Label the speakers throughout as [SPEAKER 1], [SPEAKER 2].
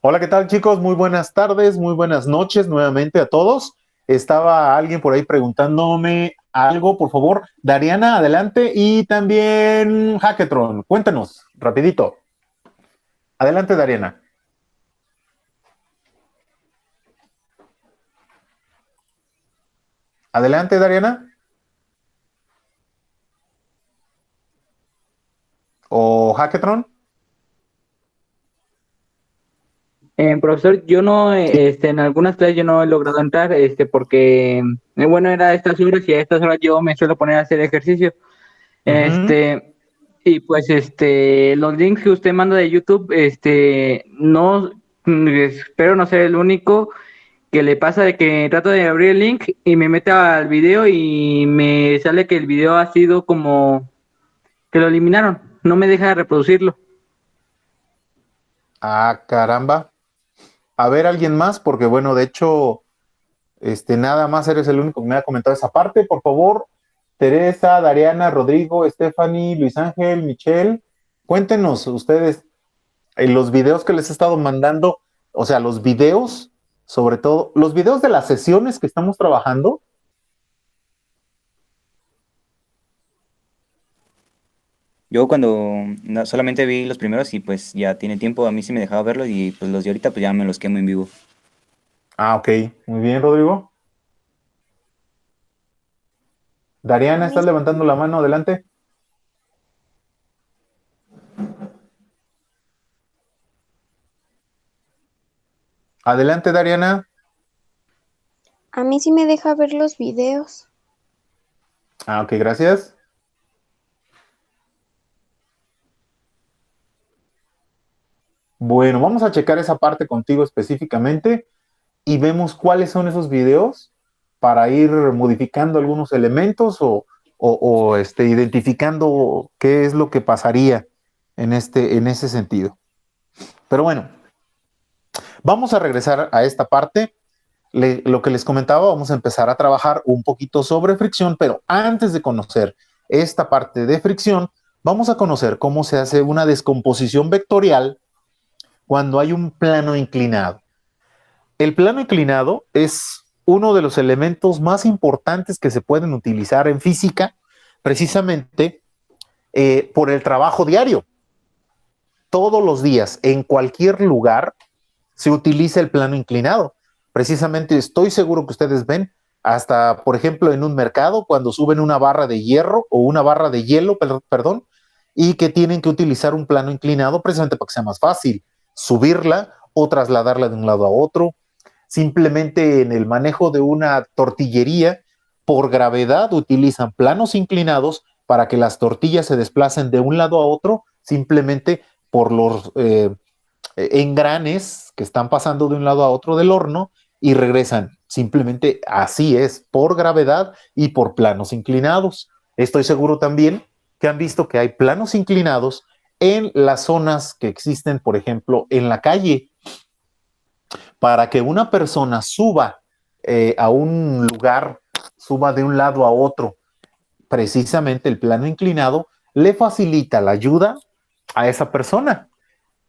[SPEAKER 1] Hola, ¿qué tal, chicos? Muy buenas tardes, muy buenas noches nuevamente a todos. Estaba alguien por ahí preguntándome algo, por favor. Dariana, adelante. Y también Hacketron, cuéntanos, rapidito. Adelante, Dariana. Adelante, Dariana. ¿O Hacketron?
[SPEAKER 2] Profesor, yo no, en algunas clases yo no he logrado entrar, porque, bueno, era a estas horas y a estas horas yo me suelo poner a hacer ejercicio.
[SPEAKER 1] Ujú.
[SPEAKER 2] Este, y pues, los links que usted manda de YouTube, no, espero no ser el único que le pasa de que trato de abrir el link y me meto al video y me sale que el video ha sido como que lo eliminaron, no me deja reproducirlo.
[SPEAKER 1] Ah, caramba. A ver, alguien más, porque bueno, de hecho, nada más eres el único que me ha comentado esa parte. Por favor, Teresa, Dariana, Rodrigo, Stephanie, Luis Ángel, Michelle, cuéntenos ustedes en los videos que les he estado mandando, o sea, los videos, sobre todo, los videos de las sesiones que estamos trabajando.
[SPEAKER 3] Yo cuando solamente vi los primeros y pues ya tiene tiempo, a mí sí me dejaba verlos y pues los de ahorita pues ya me los quemo en vivo.
[SPEAKER 1] Ah, ok, muy bien, Rodrigo.
[SPEAKER 4] A
[SPEAKER 1] Dariana,
[SPEAKER 4] mí,
[SPEAKER 1] estás levantando la mano, adelante. Adelante, Dariana.
[SPEAKER 4] a mí sí me deja ver los videos.
[SPEAKER 1] Ah, ok, gracias. Bueno, vamos a checar esa parte contigo específicamente y vemos cuáles son esos videos para ir modificando algunos elementos o identificando qué es lo que pasaría en ese sentido. Pero bueno, vamos a regresar a esta parte. Lo que les comentaba, vamos a empezar a trabajar un poquito sobre fricción, pero antes de conocer esta parte de fricción, vamos a conocer cómo se hace una descomposición vectorial cuando hay un plano inclinado. El plano inclinado es uno de los elementos más importantes que se pueden utilizar en física, precisamente por el trabajo diario. Todos los días, en cualquier lugar, se utiliza el plano inclinado. Precisamente estoy seguro que ustedes ven, hasta por ejemplo en un mercado, cuando suben una barra de hierro o una barra de hielo, perdón, y que tienen que utilizar un plano inclinado precisamente para que sea más fácil subirla o trasladarla de un lado a otro. Simplemente en el manejo de una tortillería, por gravedad utilizan planos inclinados para que las tortillas se desplacen de un lado a otro, simplemente por los engranes que están pasando de un lado a otro del horno y regresan. Simplemente así es, por gravedad y por planos inclinados. Estoy seguro también que han visto que hay planos inclinados en las zonas que existen, por ejemplo, en la calle. Para que una persona suba a un lugar, suba de un lado a otro, precisamente el plano inclinado le facilita la ayuda a esa persona.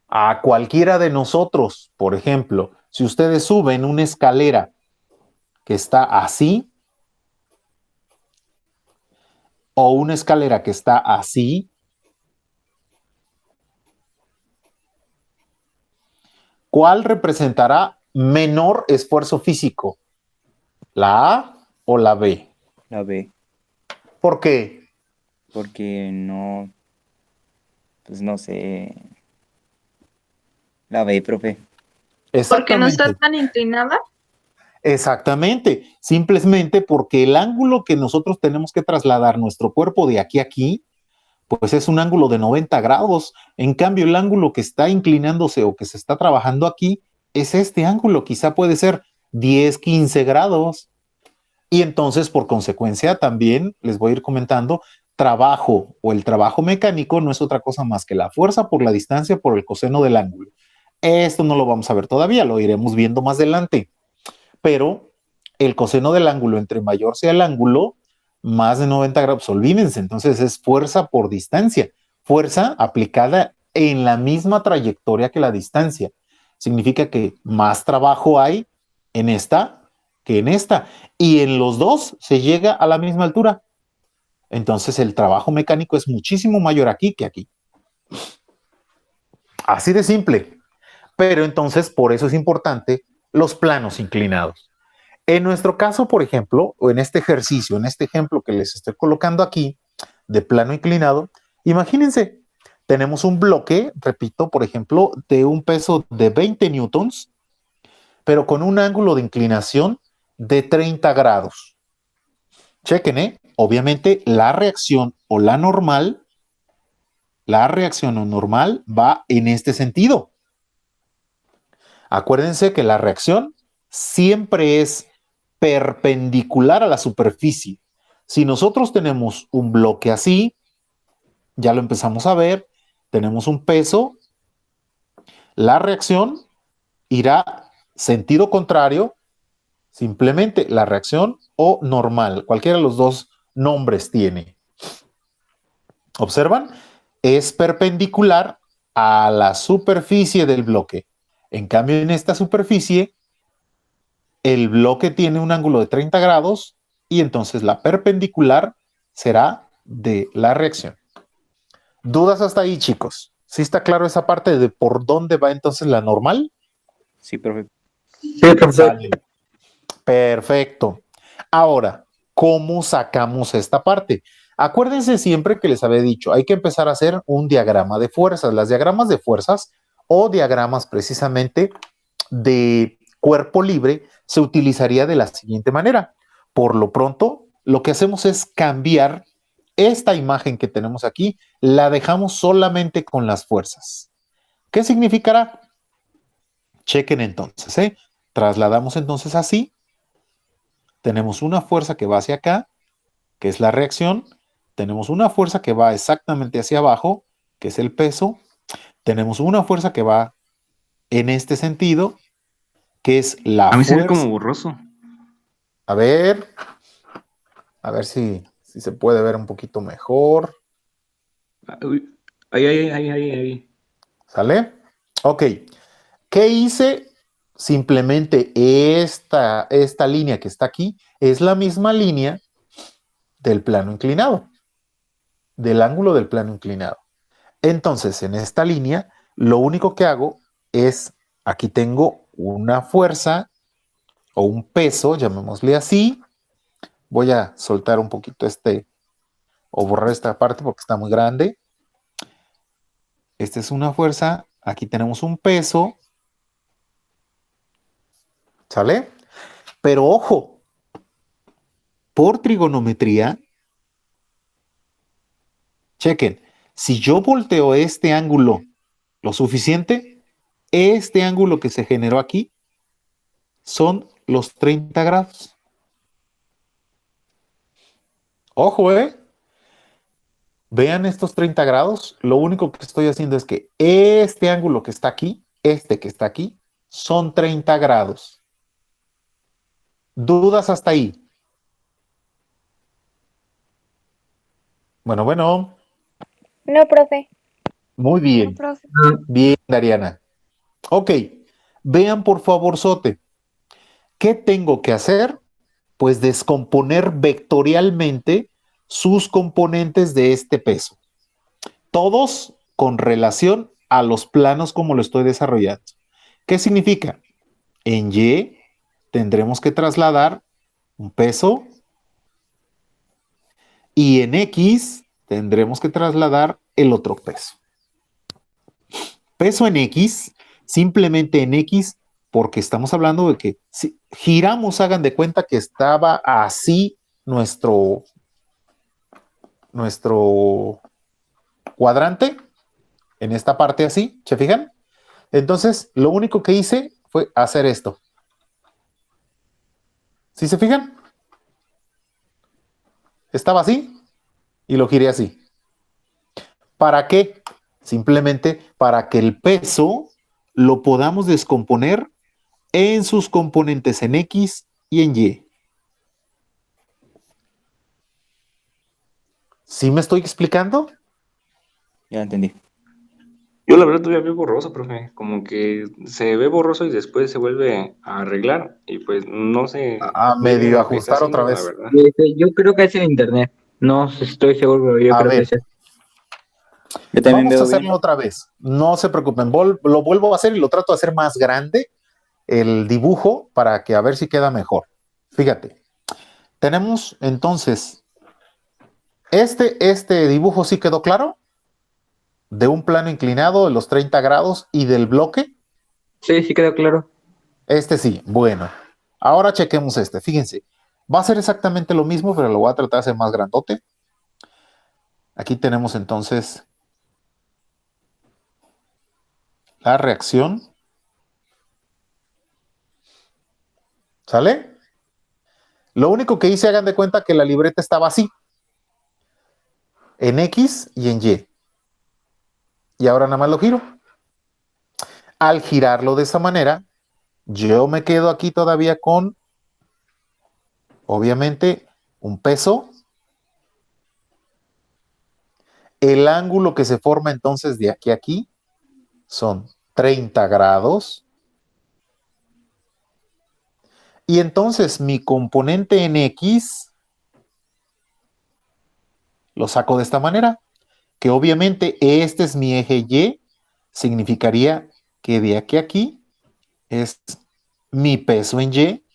[SPEAKER 1] A cualquiera de nosotros, por ejemplo, si ustedes suben una escalera que está así o una escalera que está así, ¿cuál representará menor esfuerzo físico? ¿La A o la B?
[SPEAKER 3] La B,
[SPEAKER 1] ¿Por qué?
[SPEAKER 3] porque no, pues no sé, la B, profe.
[SPEAKER 5] Porque no está
[SPEAKER 1] Exactamente.
[SPEAKER 5] tan inclinada.
[SPEAKER 1] Exactamente, simplemente porque el ángulo que nosotros tenemos que trasladar nuestro cuerpo de aquí a aquí, pues es un ángulo de 90 grados. En cambio, el ángulo que está inclinándose o que se está trabajando aquí es este ángulo, quizá puede ser 10, 15 grados. Y entonces, por consecuencia, también les voy a ir comentando, trabajo o el trabajo mecánico no es otra cosa más que la fuerza por la distancia por el coseno del ángulo. Esto no lo vamos a ver todavía, lo iremos viendo más adelante, pero el coseno del ángulo, entre mayor sea el ángulo, más de 90 grados, olvídense, entonces es fuerza por distancia, fuerza aplicada en la misma trayectoria que la distancia. significa que más trabajo hay en esta que en esta. Y en los dos se llega a la misma altura. Entonces el trabajo mecánico es muchísimo mayor aquí que aquí. Así de simple. Pero entonces por eso es importante los planos inclinados. En nuestro caso, por ejemplo, o en este ejercicio, en este ejemplo que les estoy colocando aquí de plano inclinado, imagínense, tenemos un bloque, repito, por ejemplo, de un peso de 20 newtons, pero con un ángulo de inclinación de 30 grados. Chequen, ¿eh? Obviamente la reacción o la reacción o normal va en este sentido. Acuérdense que la reacción siempre es perpendicular a la superficie. Si nosotros tenemos un bloque así, ya lo empezamos a ver, tenemos un peso, la reacción irá sentido contrario, simplemente la reacción o normal, cualquiera de los dos nombres tiene. ¿Observan? Es perpendicular a la superficie del bloque. En cambio, en esta superficie, el bloque tiene un ángulo de 30 grados y entonces la perpendicular será de la reacción. ¿Dudas hasta ahí, chicos? ¿Sí está claro esa parte de por dónde va entonces la normal?
[SPEAKER 3] Sí, profe.
[SPEAKER 2] Sí, profesor.
[SPEAKER 1] Sale. Perfecto. Ahora, ¿cómo sacamos esta parte? Acuérdense siempre que les había dicho, hay que empezar a hacer un diagrama de fuerzas. Las diagramas de fuerzas o diagramas precisamente de cuerpo libre se utilizaría de la siguiente manera. Por lo pronto, lo que hacemos es cambiar esta imagen que tenemos aquí, la dejamos solamente con las fuerzas. ¿Qué significará? Chequen entonces, ¿eh? Trasladamos entonces así. Tenemos una fuerza que va hacia acá, que es la reacción. Tenemos una fuerza que va exactamente hacia abajo, que es el peso. Tenemos una fuerza que va en este sentido, que es la
[SPEAKER 6] A mí se ve
[SPEAKER 1] fuerza.
[SPEAKER 6] como borroso.
[SPEAKER 1] A ver si se puede ver un poquito mejor.
[SPEAKER 6] Uy, ahí.
[SPEAKER 1] ¿Sale? Ok. ¿Qué hice? Simplemente esta línea que está aquí es la misma línea del plano inclinado, del ángulo del plano inclinado. Entonces, en esta línea, lo único que hago es, aquí tengo una fuerza o un peso, llamémosle así. Voy a soltar un poquito o borrar esta parte porque está muy grande. Esta es una fuerza, aquí tenemos un peso, ¿sale? Pero ojo, por trigonometría, chequen, si yo volteo este ángulo lo suficiente, este ángulo que se generó aquí son los 30 grados. Ojo, vean estos 30 grados, lo único que estoy haciendo es que este ángulo que está aquí, este que está aquí, son 30 grados. ¿Dudas hasta ahí? Bueno,
[SPEAKER 4] No, profe.
[SPEAKER 1] muy
[SPEAKER 4] No,
[SPEAKER 1] bien,
[SPEAKER 4] profe.
[SPEAKER 1] bien, Dariana. Ok, vean por favor, Sote, ¿qué tengo que hacer? Pues descomponer vectorialmente sus componentes de este peso. Todos con relación a los planos como lo estoy desarrollando. ¿Qué significa? En Y tendremos que trasladar un peso y en X tendremos que trasladar el otro peso. Peso en X, simplemente en X, porque estamos hablando de que si giramos, hagan de cuenta que estaba así nuestro cuadrante, en esta parte así, ¿se fijan? Entonces, lo único que hice fue hacer esto. ¿Sí se fijan? Estaba así y lo giré así. ¿Para qué? Simplemente para que el peso lo podamos descomponer en sus componentes en X y en Y. ¿Sí me estoy explicando?
[SPEAKER 3] Ya entendí.
[SPEAKER 6] Yo la verdad todavía veo borroso, profe. Como que se ve borroso y después se vuelve a arreglar. Y pues no sé
[SPEAKER 1] A
[SPEAKER 6] muy bien
[SPEAKER 1] medio
[SPEAKER 6] lo que está
[SPEAKER 1] ajustar otra
[SPEAKER 6] haciendo, la
[SPEAKER 1] vez.
[SPEAKER 6] verdad.
[SPEAKER 2] Yo creo que es el internet. No estoy seguro, pero yo
[SPEAKER 1] A
[SPEAKER 2] creo que
[SPEAKER 1] ver,
[SPEAKER 2] es eso.
[SPEAKER 3] Yo también
[SPEAKER 1] vamos a
[SPEAKER 3] veo bien.
[SPEAKER 1] hacerlo otra vez. No se preocupen, lo vuelvo a hacer y lo trato de hacer más grande el dibujo para que a ver si queda mejor. Fíjate, tenemos entonces, este dibujo sí quedó claro, de un plano inclinado de los 30 grados y del bloque.
[SPEAKER 2] Sí, sí quedó claro.
[SPEAKER 1] Este sí, bueno. Ahora chequemos este, fíjense. Va a ser exactamente lo mismo, pero lo voy a tratar de hacer más grandote. Aquí tenemos entonces la reacción. ¿Sale? Lo único que hice, hagan de cuenta que la libreta estaba así, en X y en Y. Y ahora nada más lo giro. Al girarlo de esa manera, yo me quedo aquí todavía con, obviamente, un peso. El ángulo que se forma entonces de aquí a aquí son 30 grados. Y entonces mi componente en X lo saco de esta manera, que obviamente este es mi eje Y, significaría que de aquí a aquí es mi peso en Y.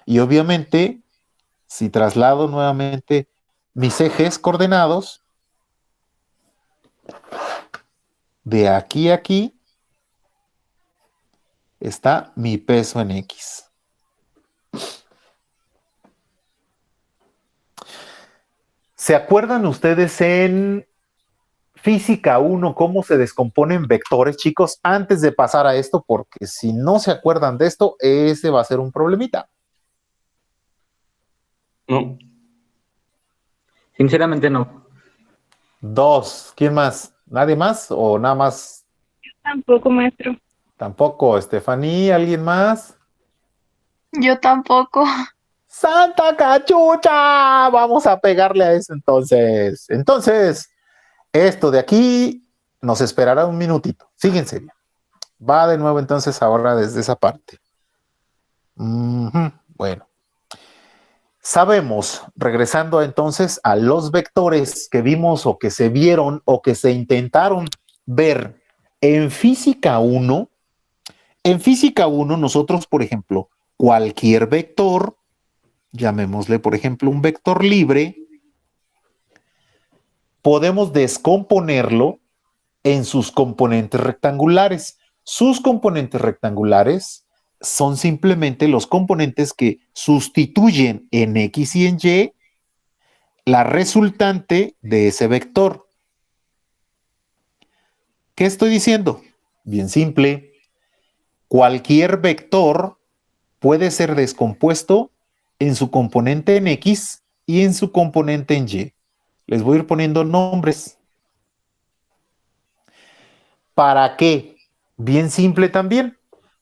[SPEAKER 1] Y obviamente, si traslado nuevamente mis ejes coordenados, de aquí a aquí está mi peso en X. ¿Se acuerdan ustedes en Física 1 cómo se descomponen vectores, chicos? Antes de pasar a esto, porque si no se acuerdan de esto, ese va a ser un problemita.
[SPEAKER 6] No,
[SPEAKER 2] Sinceramente no.
[SPEAKER 1] 2. ¿Quién más? ¿Nadie más o nada más?
[SPEAKER 5] Tampoco, maestro.
[SPEAKER 1] Tampoco. Estefanía, ¿alguien más?
[SPEAKER 5] Yo tampoco.
[SPEAKER 1] ¡Santa cachucha! Vamos a pegarle a eso entonces. Entonces, esto de aquí nos esperará un minutito. Fíjense bien. Va de nuevo entonces ahora desde esa parte. Bueno. Sabemos, regresando entonces a los vectores que vimos o que se vieron o que se intentaron ver en física 1, en física 1 nosotros, por ejemplo, cualquier vector, llamémosle por ejemplo un vector libre, podemos descomponerlo en sus componentes rectangulares. Sus componentes rectangulares son simplemente los componentes que sustituyen en X y en Y la resultante de ese vector. ¿Qué estoy diciendo? Bien simple. Cualquier vector puede ser descompuesto en su componente en X y en su componente en Y. Les voy a ir poniendo nombres. ¿Para qué? Bien simple también.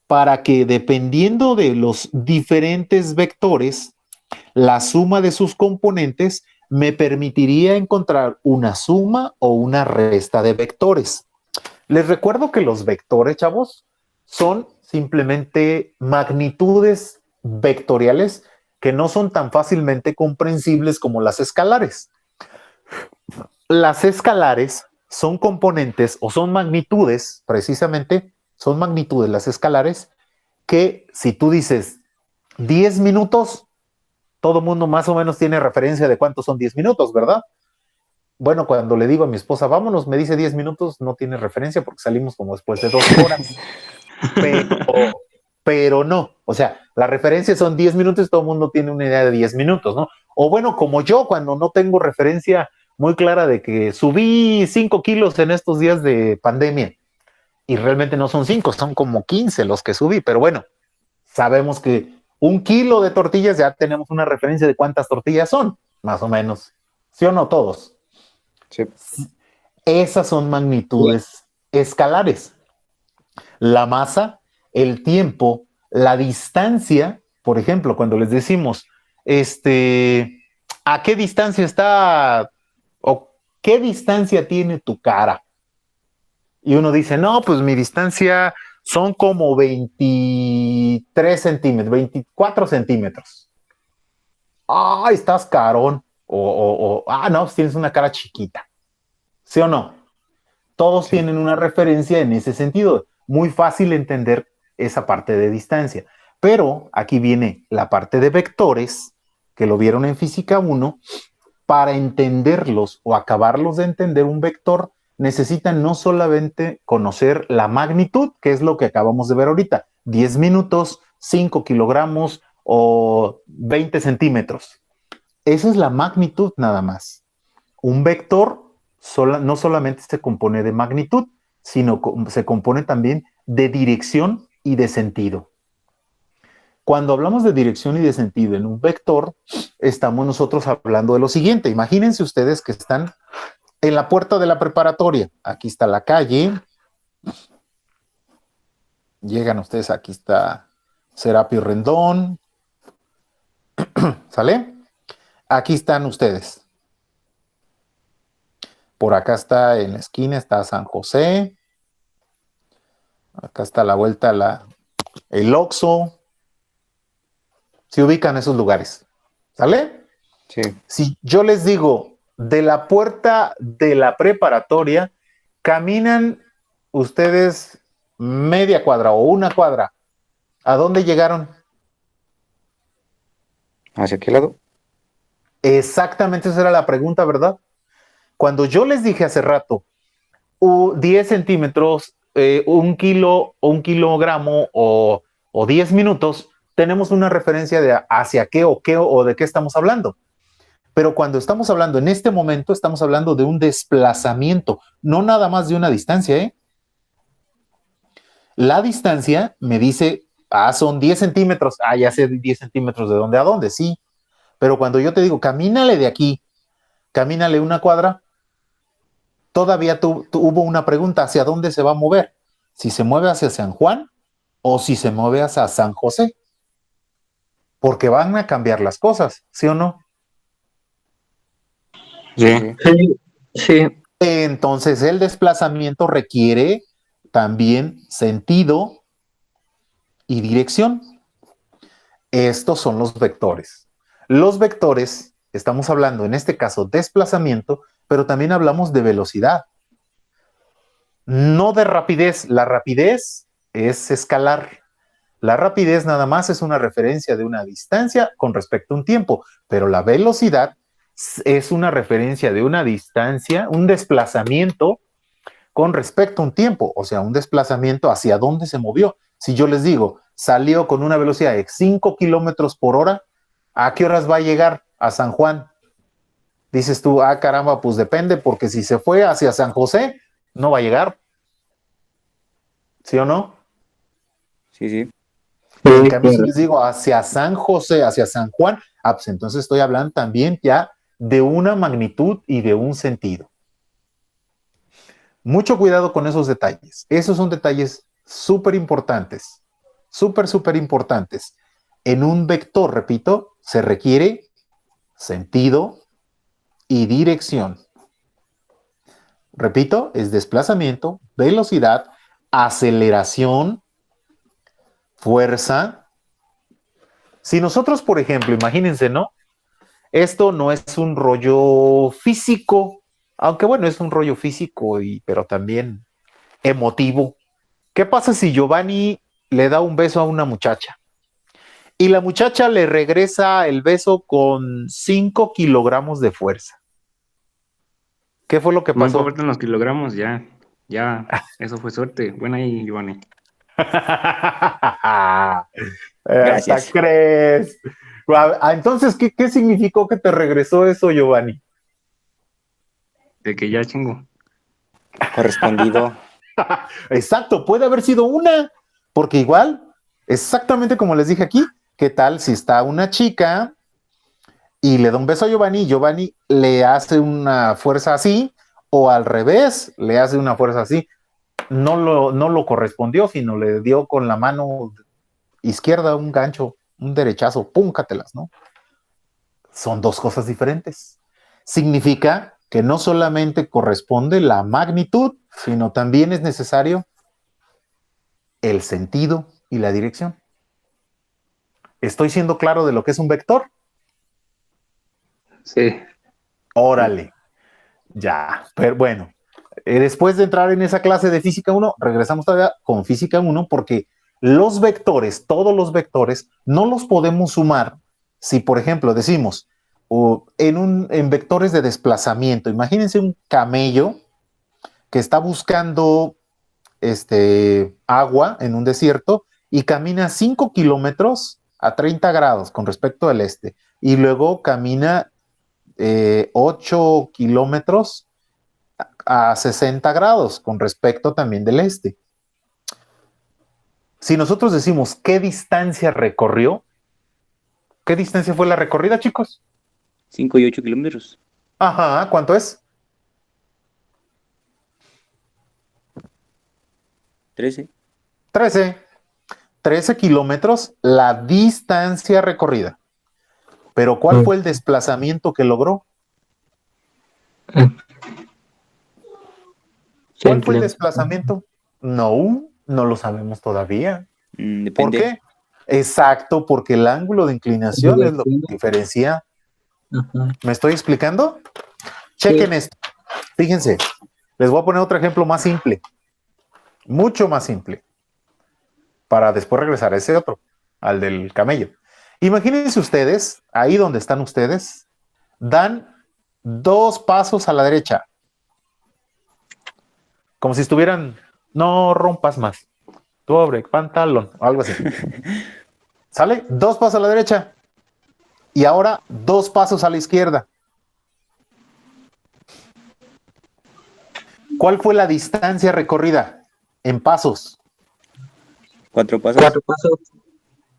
[SPEAKER 1] Para que dependiendo de los diferentes vectores, la suma de sus componentes me permitiría encontrar una suma o una resta de vectores. Les recuerdo que los vectores, chavos, son simplemente magnitudes vectoriales que no son tan fácilmente comprensibles como las escalares. Las escalares son componentes o son magnitudes, precisamente, son magnitudes las escalares, que si tú dices 10 minutos, todo mundo más o menos tiene referencia de cuántos son 10 minutos, ¿verdad? Bueno, cuando le digo a mi esposa, vámonos, me dice 10 minutos, no tiene referencia porque salimos como después de 2 horas. Pero no, o sea, la referencia son 10 minutos, todo el mundo tiene una idea de 10 minutos, ¿no? O bueno, como yo, cuando no tengo referencia muy clara de que subí 5 kilos en estos días de pandemia y realmente no son 5, son como 15 los que subí, pero bueno, sabemos que 1 kilo de tortillas ya tenemos una referencia de cuántas tortillas son, más o menos, ¿sí o no todos?
[SPEAKER 3] Sí.
[SPEAKER 1] Esas son magnitudes escalares. La masa, el tiempo, la distancia, por ejemplo, cuando les decimos, ¿a qué distancia está o qué distancia tiene tu cara? Y uno dice, no, pues mi distancia son como 23 centímetros, 24 centímetros. Ah, estás carón. No, pues tienes una cara chiquita. ¿Sí o no? Todos
[SPEAKER 3] Sí.
[SPEAKER 1] tienen una referencia en ese sentido. Muy fácil entender esa parte de distancia. Pero aquí viene la parte de vectores, que lo vieron en física 1. Para entenderlos o acabarlos de entender un vector, necesitan no solamente conocer la magnitud, que es lo que acabamos de ver ahorita, 10 minutos, 5 kilogramos o 20 centímetros. Esa es la magnitud nada más. Un vector no solamente se compone de magnitud, sino se compone también de dirección y de sentido. Cuando hablamos de dirección y de sentido en un vector, estamos nosotros hablando de lo siguiente. Imagínense ustedes que están en la puerta de la preparatoria. Aquí está la calle. Llegan ustedes, aquí está Serapio Rendón. ¿Sale? Aquí están ustedes. Por acá está en la esquina, está San José. Acá está a la vuelta el Oxxo. Se ubican esos lugares. ¿Sale?
[SPEAKER 3] Sí.
[SPEAKER 1] Si yo les digo, de la puerta de la preparatoria, caminan ustedes media cuadra o una cuadra. ¿A dónde llegaron?
[SPEAKER 3] ¿Hacia qué lado?
[SPEAKER 1] Exactamente esa era la pregunta, ¿verdad? Cuando yo les dije hace rato, 10 centímetros, 1 kilo o 1 kilogramo o 10 minutos, tenemos una referencia de hacia qué o de qué estamos hablando. Pero cuando estamos hablando en este momento, estamos hablando de un desplazamiento, no nada más de una distancia, ¿eh? La distancia me dice, son 10 centímetros. Ya sé 10 centímetros de dónde a dónde, sí. Pero cuando yo te digo, camínale de aquí, camínale una cuadra, todavía hubo una pregunta, ¿hacia dónde se va a mover? Si se mueve hacia San Juan o si se mueve hacia San José. Porque van a cambiar las cosas, ¿sí o no?
[SPEAKER 6] Sí.
[SPEAKER 2] Sí.
[SPEAKER 1] Entonces el desplazamiento requiere también sentido y dirección. Estos son los vectores. Los vectores, estamos hablando en este caso desplazamiento, pero también hablamos de velocidad. No de rapidez. La rapidez es escalar. La rapidez nada más es una referencia de una distancia con respecto a un tiempo, pero la velocidad es una referencia de una distancia, un desplazamiento con respecto a un tiempo, o sea, un desplazamiento hacia dónde se movió. Si yo les digo, salió con una velocidad de 5 kilómetros por hora, ¿a qué horas va a llegar a San Juan? Dices tú, caramba, pues depende, porque si se fue hacia San José, no va a llegar. ¿Sí o no?
[SPEAKER 3] Sí, sí.
[SPEAKER 1] En cambio, si les digo hacia San José, hacia San Juan, pues entonces estoy hablando también ya de una magnitud y de un sentido. Mucho cuidado con esos detalles. Esos son detalles súper importantes, súper importantes. En un vector, repito, se requiere sentido y dirección. Repito, es desplazamiento, velocidad, aceleración, fuerza. Si nosotros, por ejemplo, imagínense, ¿no? Esto no es un rollo físico, aunque bueno, es un rollo físico, pero también emotivo. ¿Qué pasa si Giovanni le da un beso a una muchacha? Y la muchacha le regresa el beso con 5 kilogramos de fuerza. ¿Qué fue lo que
[SPEAKER 6] No
[SPEAKER 1] pasó?
[SPEAKER 6] importan los kilogramos, ya, eso fue suerte. Buena ahí, Giovanni.
[SPEAKER 3] Gracias.
[SPEAKER 1] ¿Hasta crees? Entonces, ¿qué significó que te regresó eso, Giovanni?
[SPEAKER 6] De que ya chingo.
[SPEAKER 3] Correspondido.
[SPEAKER 1] Exacto, puede haber sido una, porque igual, exactamente como les dije aquí, ¿qué tal si está una chica y le da un beso a Giovanni y Giovanni le hace una fuerza así, o al revés, le hace una fuerza así? No lo correspondió, sino le dio con la mano izquierda un gancho, un derechazo, púncatelas, ¿no? Son dos cosas diferentes. Significa que no solamente corresponde la magnitud, sino también es necesario el sentido y la dirección. ¿Estoy siendo claro de lo que es un vector?
[SPEAKER 2] Sí.
[SPEAKER 1] Órale, ya, pero bueno, después de entrar en esa clase de física 1, regresamos todavía con física 1 porque los vectores, todos los vectores, no los podemos sumar si, por ejemplo, decimos en vectores de desplazamiento, imagínense un camello que está buscando agua en un desierto y camina 5 kilómetros a 30 grados con respecto al y luego camina 8 kilómetros a 60 grados con respecto también del Si nosotros decimos qué distancia recorrió, ¿qué distancia fue la recorrida, chicos?
[SPEAKER 3] 5 y 8 kilómetros.
[SPEAKER 1] Ajá, ¿cuánto es?
[SPEAKER 3] 13.
[SPEAKER 1] 13 kilómetros la distancia recorrida. Pero ¿cuál fue el desplazamiento que logró? ¿Cuál fue el desplazamiento? No lo sabemos todavía.
[SPEAKER 3] Depende.
[SPEAKER 1] ¿Por qué? Exacto, porque el ángulo de inclinación es lo que diferencia. ¿Me estoy explicando? Chequen esto. Fíjense, les voy a poner otro ejemplo más simple. Mucho más simple. Para después regresar a ese otro, al del camello. Imagínense ustedes, ahí donde están ustedes, dan 2 pasos a la derecha. Como si estuvieran, no rompas más. Pobre pantalón, o algo así. ¿Sale? 2 pasos a la derecha. Y ahora 2 pasos a la izquierda. ¿Cuál fue la distancia recorrida en pasos?
[SPEAKER 3] 4 pasos.
[SPEAKER 2] 4 pasos.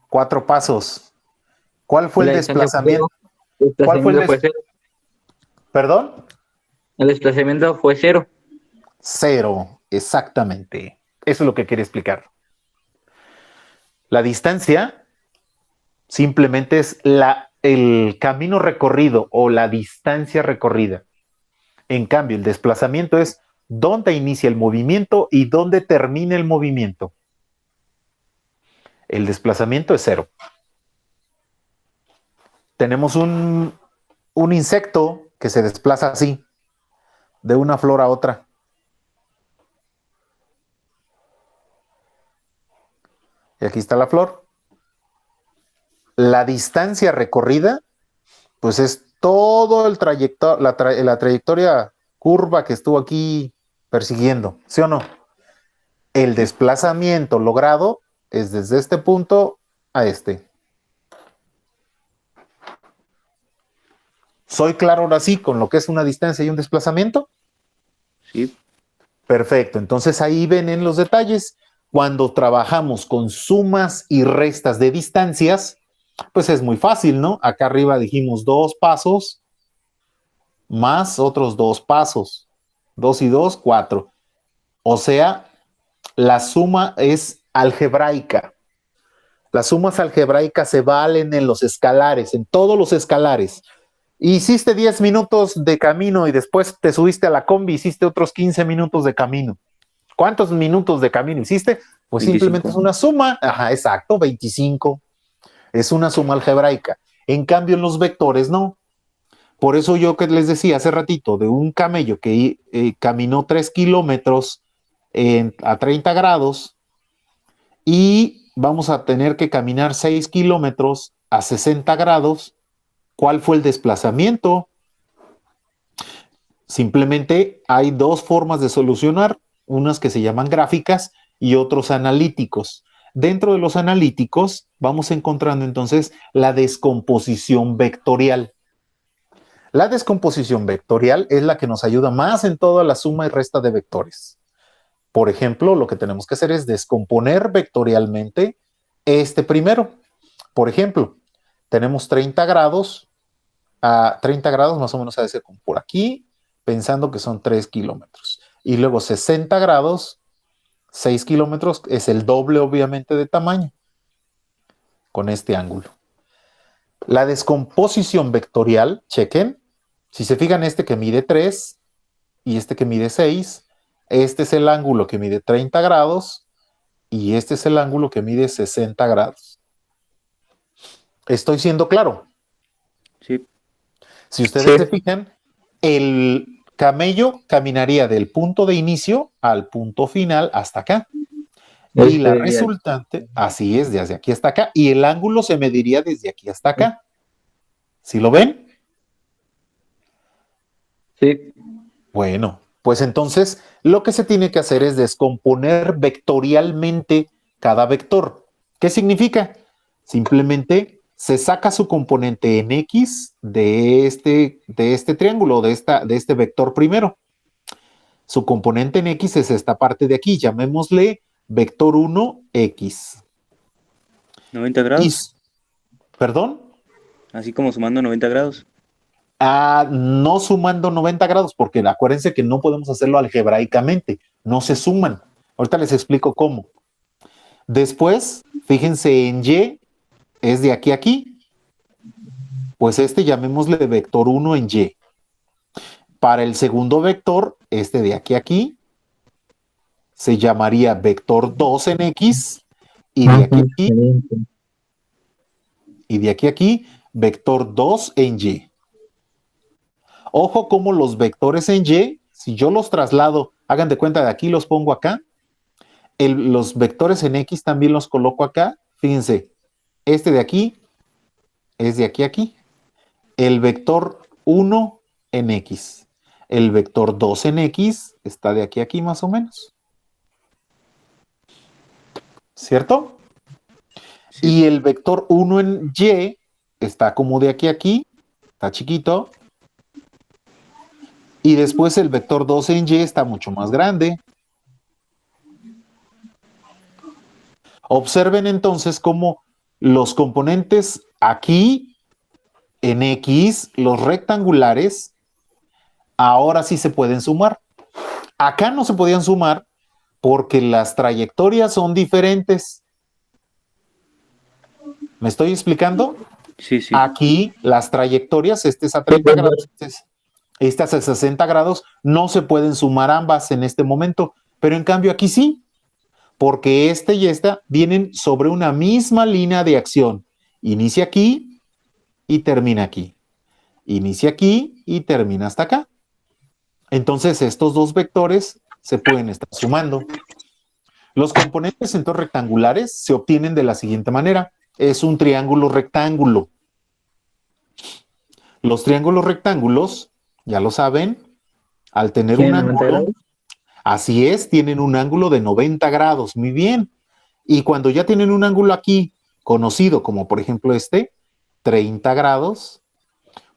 [SPEAKER 1] 4 pasos. ¿Cuál fue el desplazamiento?
[SPEAKER 2] ¿Cuál fue el desplazamiento?
[SPEAKER 1] ¿Perdón?
[SPEAKER 2] El desplazamiento fue 0.
[SPEAKER 1] 0, exactamente. Eso es lo que quería explicar. La distancia simplemente es el camino recorrido o la distancia recorrida. En cambio, el desplazamiento es dónde inicia el movimiento y dónde termina el movimiento. El desplazamiento es 0. Tenemos un insecto que se desplaza así, de una flor a otra. Y aquí está la flor. La distancia recorrida, pues es todo la trayectoria curva que estuvo aquí persiguiendo, ¿sí o no? El desplazamiento logrado es desde este punto a este. ¿Soy claro ahora sí con lo que es una distancia y un desplazamiento?
[SPEAKER 3] Sí.
[SPEAKER 1] Perfecto, entonces ahí ven en los detalles. Cuando trabajamos con sumas y restas de distancias, pues es muy fácil, ¿no? Acá arriba dijimos 2 pasos más otros 2 pasos. 2 y 2, 4. O sea, la suma es algebraica. Las sumas algebraicas se valen en los escalares, en todos los escalares. Hiciste 10 minutos de camino y después te subiste a la combi, hiciste otros 15 minutos de camino. ¿Cuántos minutos de camino hiciste? Pues 25. Simplemente es una suma. Ajá, exacto, 25. Es una suma algebraica. En cambio, en los vectores no. Por eso yo que les decía hace ratito de un camello que caminó 3 kilómetros a 30 grados y vamos a tener que caminar 6 kilómetros a 60 grados. ¿Cuál fue el desplazamiento? Simplemente hay 2 formas de solucionar, unas que se llaman gráficas y otros analíticos. Dentro de los analíticos vamos encontrando entonces la descomposición vectorial. La descomposición vectorial es la que nos ayuda más en toda la suma y resta de vectores. Por ejemplo, lo que tenemos que hacer es descomponer vectorialmente primero. Por ejemplo, tenemos 30 grados, a 30 grados más o menos ha de ser como por aquí, pensando que son 3 kilómetros. Y luego 60 grados, 6 kilómetros, es el doble obviamente de tamaño, con este ángulo. La descomposición vectorial, chequen, Si se fijan, este que mide 3 y este que mide 6, este es el ángulo que mide 30 grados y este es el ángulo que mide 60 grados. ¿Estoy siendo claro?
[SPEAKER 3] Sí.
[SPEAKER 1] Si ustedes
[SPEAKER 2] Sí.
[SPEAKER 1] se fijan, el camello caminaría del punto de inicio al punto final hasta acá. Y la resultante, así es, desde aquí hasta acá. Y el ángulo se mediría desde aquí hasta acá. ¿Sí lo ven?
[SPEAKER 2] Sí.
[SPEAKER 1] Bueno, pues entonces lo que se tiene que hacer es descomponer vectorialmente cada vector. ¿Qué significa? Simplemente se saca su componente en X de este triángulo, de este vector primero. Su componente en X es esta parte de aquí, llamémosle vector 1, X.
[SPEAKER 3] 90 grados.
[SPEAKER 1] ¿Perdón?
[SPEAKER 3] Así como sumando 90 grados.
[SPEAKER 1] No sumando 90 grados, porque acuérdense que no podemos hacerlo algebraicamente, no se suman. Ahorita les explico cómo. Después, fíjense en Y, es de aquí a aquí. Pues llamémosle vector 1 en Y. Para el segundo vector, de aquí a aquí, se llamaría vector 2 en X. Y de aquí a aquí, vector 2 en Y. Ojo como los vectores en Y, si yo los traslado, hagan de cuenta de aquí, los pongo acá. Los vectores en X también los coloco acá. Fíjense, este de aquí es de aquí a aquí. El vector 1 en X. El vector 2 en X está de aquí a aquí más o menos. ¿Cierto?
[SPEAKER 3] Sí.
[SPEAKER 1] Y el vector 1 en Y está como de aquí a aquí. Está chiquito. Y después el vector 2 en Y está mucho más grande. Observen entonces cómo los componentes aquí en X, los rectangulares, ahora sí se pueden sumar. Acá no se podían sumar porque las trayectorias son diferentes. ¿Me estoy explicando?
[SPEAKER 3] Sí, sí.
[SPEAKER 1] Aquí las trayectorias, este es a 30 grados, este es a 60 grados, no se pueden sumar ambas en este momento, pero en cambio aquí sí, porque este y esta vienen sobre una misma línea de acción. Inicia aquí y termina aquí. Inicia aquí y termina hasta acá. Entonces estos dos vectores se pueden estar sumando. Los componentes entonces rectangulares se obtienen de la siguiente manera. Es un triángulo rectángulo. Los triángulos rectángulos, ya lo saben, al tener un ángulo, así es, tienen un ángulo de 90 grados, muy bien. Y cuando ya tienen un ángulo aquí, conocido como por ejemplo 30 grados,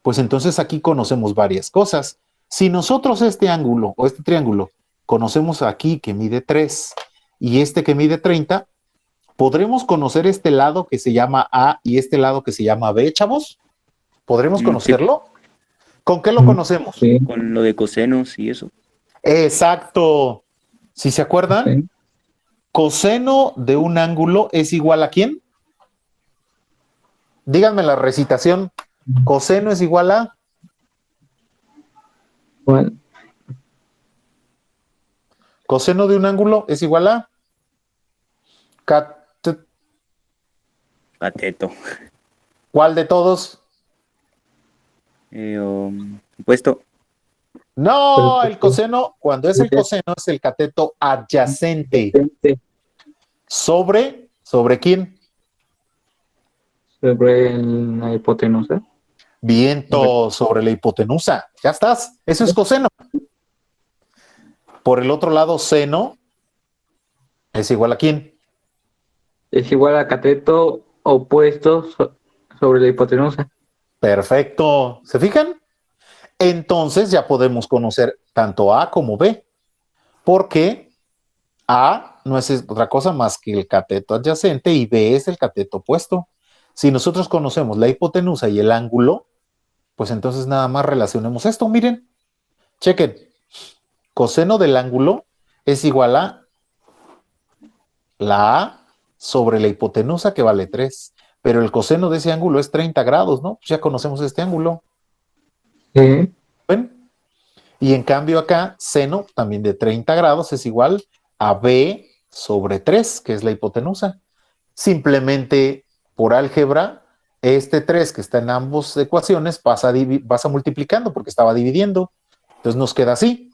[SPEAKER 1] pues entonces aquí conocemos varias cosas. Si nosotros este ángulo o este triángulo conocemos aquí que mide 3 y este que mide 30, ¿podremos conocer este lado que se llama A y este lado que se llama B, chavos? ¿Podremos conocerlo? Sí. ¿Con qué lo conocemos?
[SPEAKER 3] Sí. Con lo de cosenos y eso.
[SPEAKER 1] Exacto. ¿Sí se acuerdan? Sí. Coseno de un ángulo es igual a ¿quién? Díganme la recitación. Coseno es igual a...
[SPEAKER 2] Bueno.
[SPEAKER 1] Coseno de un ángulo es igual a...
[SPEAKER 3] Cateto.
[SPEAKER 1] ¿Cuál de todos?
[SPEAKER 3] Puesto.
[SPEAKER 1] No, el coseno, cuando es el coseno, es el cateto adyacente. ¿Sobre quién?
[SPEAKER 2] Sobre la hipotenusa.
[SPEAKER 1] Viento, sobre la hipotenusa. Ya estás. Eso es coseno. Por el otro lado, seno es igual a quién?
[SPEAKER 2] Es igual a cateto opuesto sobre la hipotenusa.
[SPEAKER 1] Perfecto. ¿Se fijan? Entonces ya podemos conocer tanto A como B, porque A no es otra cosa más que el cateto adyacente y B es el cateto opuesto. Si nosotros conocemos la hipotenusa y el ángulo, pues entonces nada más relacionemos esto. Miren, chequen. Coseno del ángulo es igual a la A sobre la hipotenusa, que vale 3. Pero el coseno de ese ángulo es 30 grados, ¿no? Pues ya conocemos este ángulo.
[SPEAKER 2] Sí.
[SPEAKER 1] ¿Ven? Y en cambio acá, seno también de 30 grados es igual a b sobre 3, que es la hipotenusa. Simplemente por álgebra, este 3 que está en ambas ecuaciones pasa multiplicando porque estaba dividiendo. Entonces nos queda así.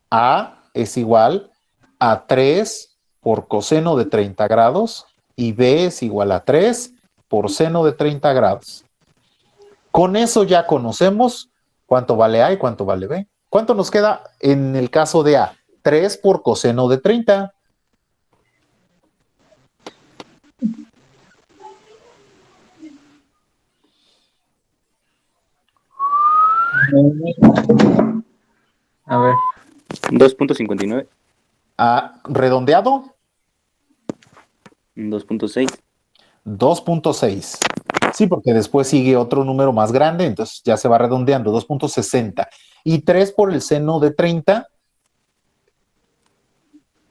[SPEAKER 1] A es igual a 3 por coseno de 30 grados y B es igual a 3 por seno de 30 grados. Con eso ya conocemos cuánto vale A y cuánto vale B. ¿Cuánto nos queda en el caso de A? 3 por coseno de 30.
[SPEAKER 2] A ver.
[SPEAKER 3] 2.59.
[SPEAKER 1] Redondeado,
[SPEAKER 3] 2.6.
[SPEAKER 1] 2.6. Sí, porque después sigue otro número más grande, entonces ya se va redondeando, 2.60. Y 3 por el seno de 30,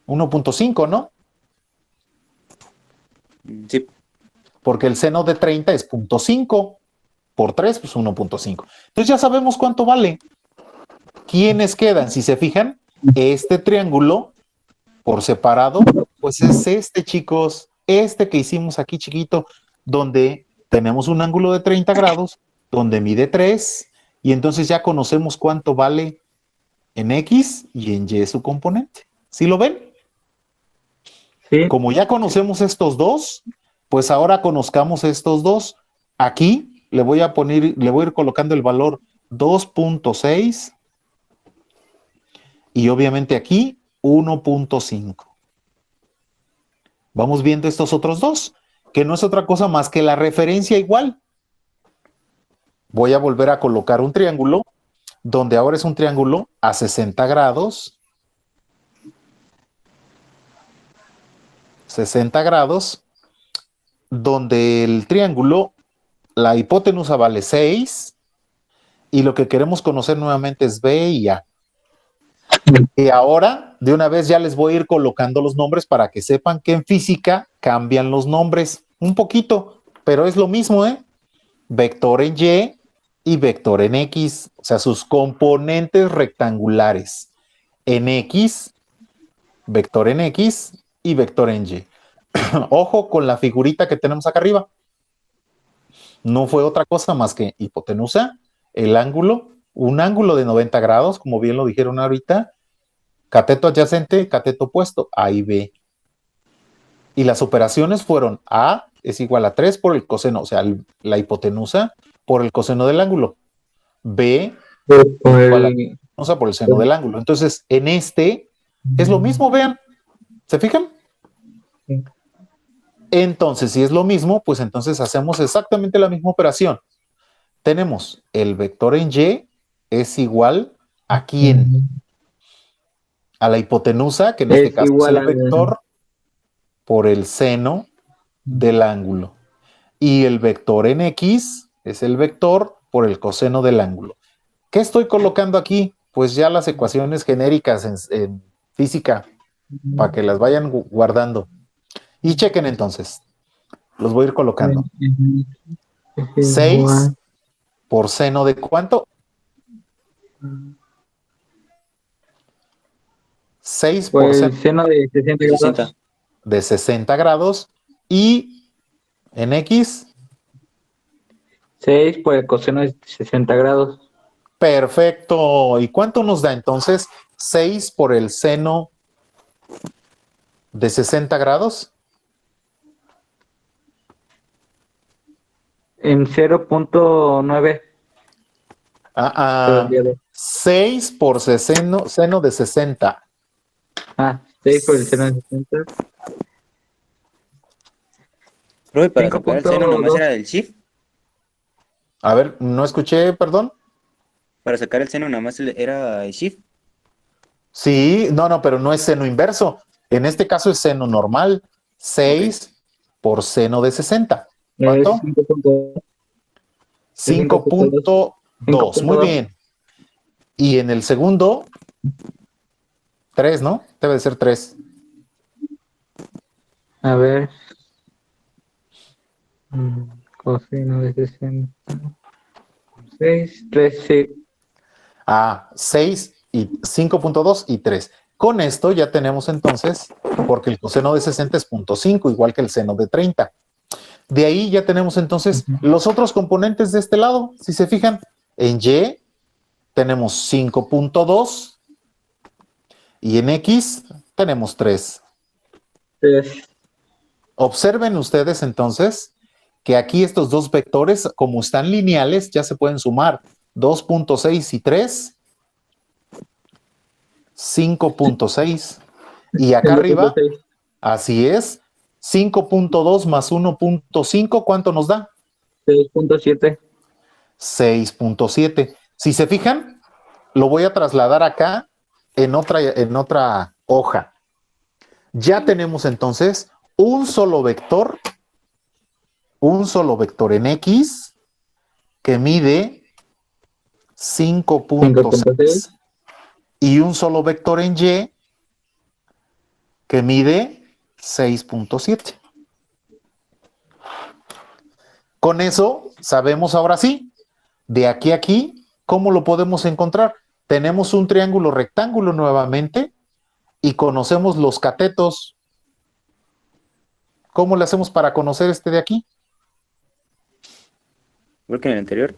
[SPEAKER 1] 1.5, ¿no?
[SPEAKER 3] Sí.
[SPEAKER 1] Porque el seno de 30 es 0.5. Por 3, pues 1.5. Entonces ya sabemos cuánto vale. ¿Quiénes quedan? Si se fijan, este triángulo por separado, pues es este, chicos, este que hicimos aquí chiquito, donde tenemos un ángulo de 30 grados, donde mide 3, y entonces ya conocemos cuánto vale en X y en Y su componente. ¿Sí lo ven?
[SPEAKER 2] Sí.
[SPEAKER 1] Como ya conocemos estos dos, pues ahora conozcamos estos dos. Aquí le voy a ir colocando el valor 2.6 y obviamente aquí 1.5. Vamos viendo estos otros dos, que no es otra cosa más que la referencia igual. Voy a volver a colocar un triángulo, donde ahora es un triángulo a 60 grados. 60 grados, donde el triángulo, la hipotenusa vale 6, y lo que queremos conocer nuevamente es B y A. Y ahora, de una vez ya les voy a ir colocando los nombres para que sepan que en física cambian los nombres un poquito, pero es lo mismo, ¿eh? Vector en Y y vector en X, o sea, sus componentes rectangulares. En X, vector en X y vector en Y. Ojo con la figurita que tenemos acá arriba. No fue otra cosa más que hipotenusa, el ángulo, un ángulo de 90 grados, como bien lo dijeron ahorita, cateto adyacente, cateto opuesto, A y B. Y las operaciones fueron A es igual a 3 por el coseno, o sea, la hipotenusa por el coseno del ángulo. B es igual a la hipotenusa por el seno del ángulo. Entonces, en este es lo mismo, vean. ¿Se fijan? Entonces, si es lo mismo, pues entonces hacemos exactamente la misma operación. Tenemos el vector en Y es igual a ¿quién? A la hipotenusa, que en este caso es el vector por el seno del ángulo. Y el vector en X es el vector por el coseno del ángulo. ¿Qué estoy colocando aquí? Pues ya las ecuaciones genéricas en física, para que las vayan guardando. Y chequen entonces. Los voy a ir colocando. 6 por seno de ¿cuánto? 6 por
[SPEAKER 2] Pues
[SPEAKER 1] seno
[SPEAKER 2] seno de 60 grados.
[SPEAKER 3] 60.
[SPEAKER 1] de 60 grados y en X,
[SPEAKER 2] 6 por el coseno de 60 grados.
[SPEAKER 1] perfecto. ¿Y cuánto nos da entonces? 6 por el seno de 60 grados.
[SPEAKER 2] En 0.9.
[SPEAKER 1] 6 por seno de 60.
[SPEAKER 2] 6 por el seno de 60.
[SPEAKER 3] Profe, para sacar el seno nomás
[SPEAKER 2] 5.2.
[SPEAKER 3] era del shift.
[SPEAKER 1] A ver, no escuché, perdón.
[SPEAKER 3] Para sacar el seno nomás era el shift.
[SPEAKER 1] Sí, no, pero no es seno inverso. En este caso es seno normal. 6 por seno de 60. ¿Cuánto? 5.2. Muy bien. Y en el segundo, 3, ¿no? Debe de ser 3.
[SPEAKER 2] A ver. Coseno de 60. 6, 3, sí.
[SPEAKER 1] Ah, 6 y 5.2 y 3. Con esto ya tenemos entonces, porque el coseno de 60 es 0.5, igual que el seno de 30. De ahí ya tenemos entonces los otros componentes de este lado. Si se fijan, en Y tenemos 5.2 y en X tenemos 3. Observen ustedes entonces que aquí estos dos vectores, como están lineales, ya se pueden sumar. 2.6 y 3, 5.6. Y acá arriba, así es, 5.2 más 1.5, ¿cuánto nos da?
[SPEAKER 2] 6.7.
[SPEAKER 1] 6.7. Si se fijan, lo voy a trasladar acá en otra hoja. Ya tenemos entonces un solo vector en X que mide 5.6 y un solo vector en Y que mide 6.7. Con eso sabemos ahora sí, de aquí a aquí, ¿cómo lo podemos encontrar? Tenemos un triángulo rectángulo nuevamente y conocemos los catetos. ¿Cómo le hacemos para conocer este de aquí?
[SPEAKER 3] Igual que en el anterior,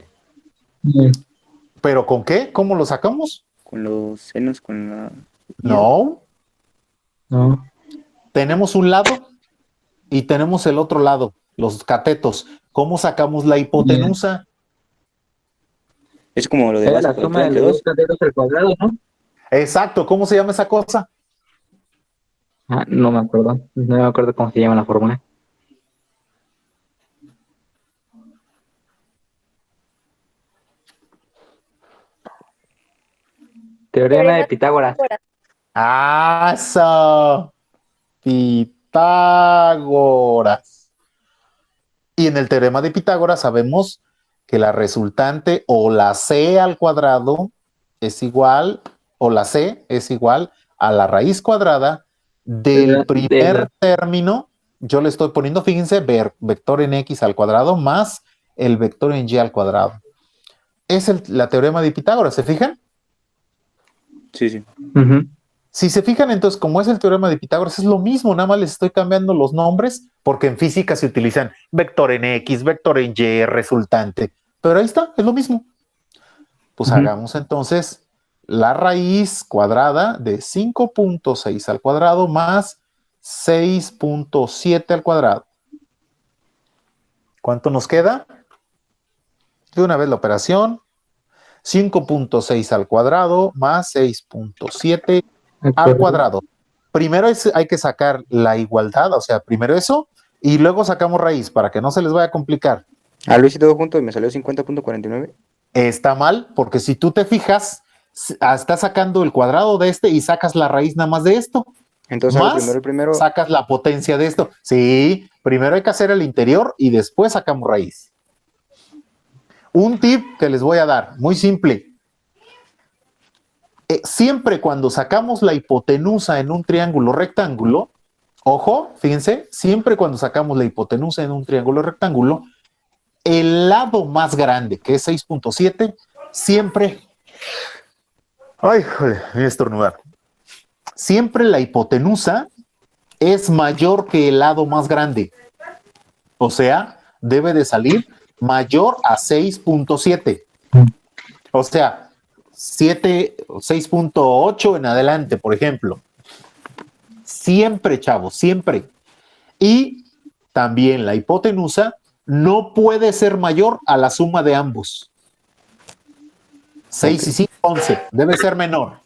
[SPEAKER 1] ¿Pero con qué? ¿Cómo lo sacamos?
[SPEAKER 3] con los senos, con la...
[SPEAKER 1] No,
[SPEAKER 2] No.
[SPEAKER 1] tenemos un lado y tenemos el otro lado, los catetos. ¿Cómo sacamos la hipotenusa?
[SPEAKER 3] Es como lo de
[SPEAKER 2] Era
[SPEAKER 3] base
[SPEAKER 2] la
[SPEAKER 3] por
[SPEAKER 2] suma de
[SPEAKER 3] entre
[SPEAKER 2] los
[SPEAKER 3] dos.
[SPEAKER 2] dos catetos al cuadrado, ¿no?
[SPEAKER 1] Exacto, ¿cómo se llama esa cosa?
[SPEAKER 2] Ah, no me acuerdo. No me acuerdo cómo se llama la fórmula. Teorema de Pitágoras.
[SPEAKER 1] Ah, eso. Pitágoras. Y en el teorema de Pitágoras sabemos que la resultante o la C al cuadrado es igual, o la C es igual a la raíz cuadrada del primer término. Yo le estoy poniendo, fíjense, vector en X al cuadrado más el vector en Y al cuadrado. Es la teorema de Pitágoras, ¿se fijan?
[SPEAKER 3] Sí, sí.
[SPEAKER 1] Si se fijan, entonces, como es el teorema de Pitágoras, es lo mismo, nada más les estoy cambiando los nombres, porque en física se utilizan vector en X, vector en Y, resultante. Pero ahí está, es lo mismo. Pues hagamos entonces la raíz cuadrada de 5.6 al cuadrado más 6.7 al cuadrado. ¿Cuánto nos queda? De una vez la operación. 5.6 al cuadrado más 6.7 al cuadrado. Primero hay que sacar la igualdad, o sea, primero eso, y luego sacamos raíz para que no se les vaya a complicar.
[SPEAKER 3] Ah, lo hice todo junto y me salió 50.49.
[SPEAKER 1] Está mal, porque si tú te fijas, estás sacando el cuadrado de este y sacas la raíz nada más de esto.
[SPEAKER 3] Entonces,
[SPEAKER 1] más
[SPEAKER 3] primero.
[SPEAKER 1] Sacas la potencia de esto. Sí, primero hay que hacer el interior y después sacamos raíz. Un tip que les voy a dar, muy simple. Siempre cuando sacamos la hipotenusa en un triángulo rectángulo, ojo, fíjense, siempre cuando sacamos la hipotenusa en un triángulo rectángulo, el lado más grande, que es 6.7, siempre... Ay, joder, voy a estornudar. Siempre la hipotenusa es mayor que el lado más grande. O sea, debe de salir mayor a 6.7. O sea, 6.8 en adelante, por ejemplo. Siempre, chavos, siempre. Y también la hipotenusa no puede ser mayor a la suma de ambos. 6 y 5, 11. Debe ser menor.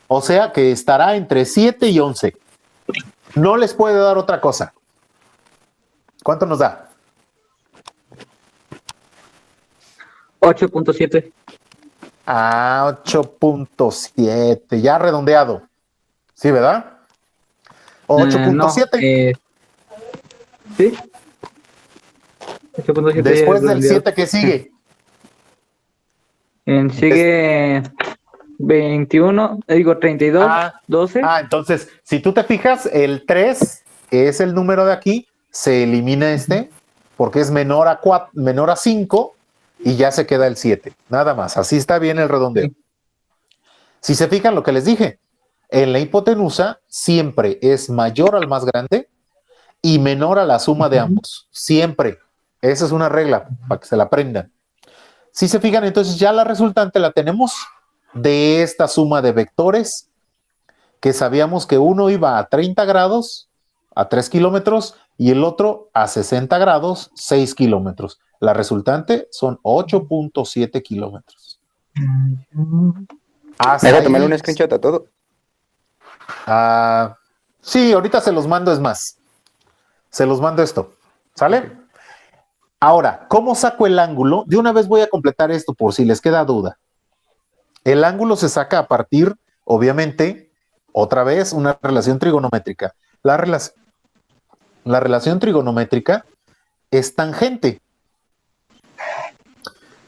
[SPEAKER 1] O sea que estará entre 7 y 11. No les puede dar otra cosa. ¿Cuánto nos da?
[SPEAKER 2] 8.7.
[SPEAKER 1] Ah, 8.7. Ya redondeado. ¿Sí, verdad? 8.7.
[SPEAKER 2] Sí. 8.7.
[SPEAKER 1] Después del 7, ¿qué sigue?
[SPEAKER 2] Sigue 21, 32, 12.
[SPEAKER 1] Entonces, si tú te fijas, el 3, que es el número de aquí, se elimina porque es menor a 5 y ya se queda el 7. Nada más. Así está bien el redondeo. Si se fijan lo que les dije, en la hipotenusa siempre es mayor al más grande y menor a la suma de ambos. Siempre. Esa es una regla para que se la aprendan. Si se fijan, entonces ya la resultante la tenemos de esta suma de vectores que sabíamos que uno iba a 30 grados, a 3 kilómetros, y el otro a 60 grados, 6 kilómetros. La resultante son 8.7 kilómetros. Hasta
[SPEAKER 3] Deja tomarle
[SPEAKER 1] ahí.
[SPEAKER 3] un screenshot a todo.
[SPEAKER 1] Sí, ahorita se los mando, es más. Se los mando esto. ¿Sale? Ahora, ¿cómo saco el ángulo? De una vez voy a completar esto por si les queda duda. El ángulo se saca a partir, obviamente, otra vez, una relación trigonométrica. La relación trigonométrica es tangente.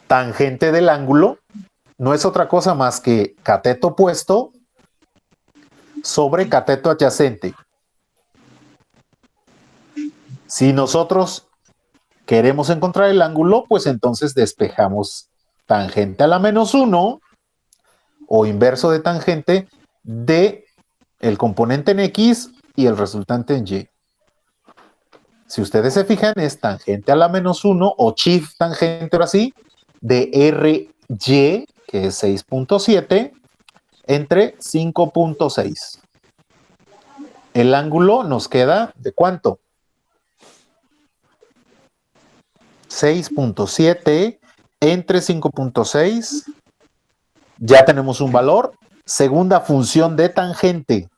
[SPEAKER 1] Tangente del ángulo no es otra cosa más que cateto opuesto sobre cateto adyacente. Si nosotros queremos encontrar el ángulo, pues entonces despejamos tangente a la -1 o inverso de tangente de el componente en X y el resultante en Y. Si ustedes se fijan, es tangente a la -1 o shift tangente, ahora sí, de RY, que es 6.7, entre 5.6. El ángulo nos queda ¿de cuánto? 6.7 entre 5.6. Ya tenemos un valor. Segunda función de tangente.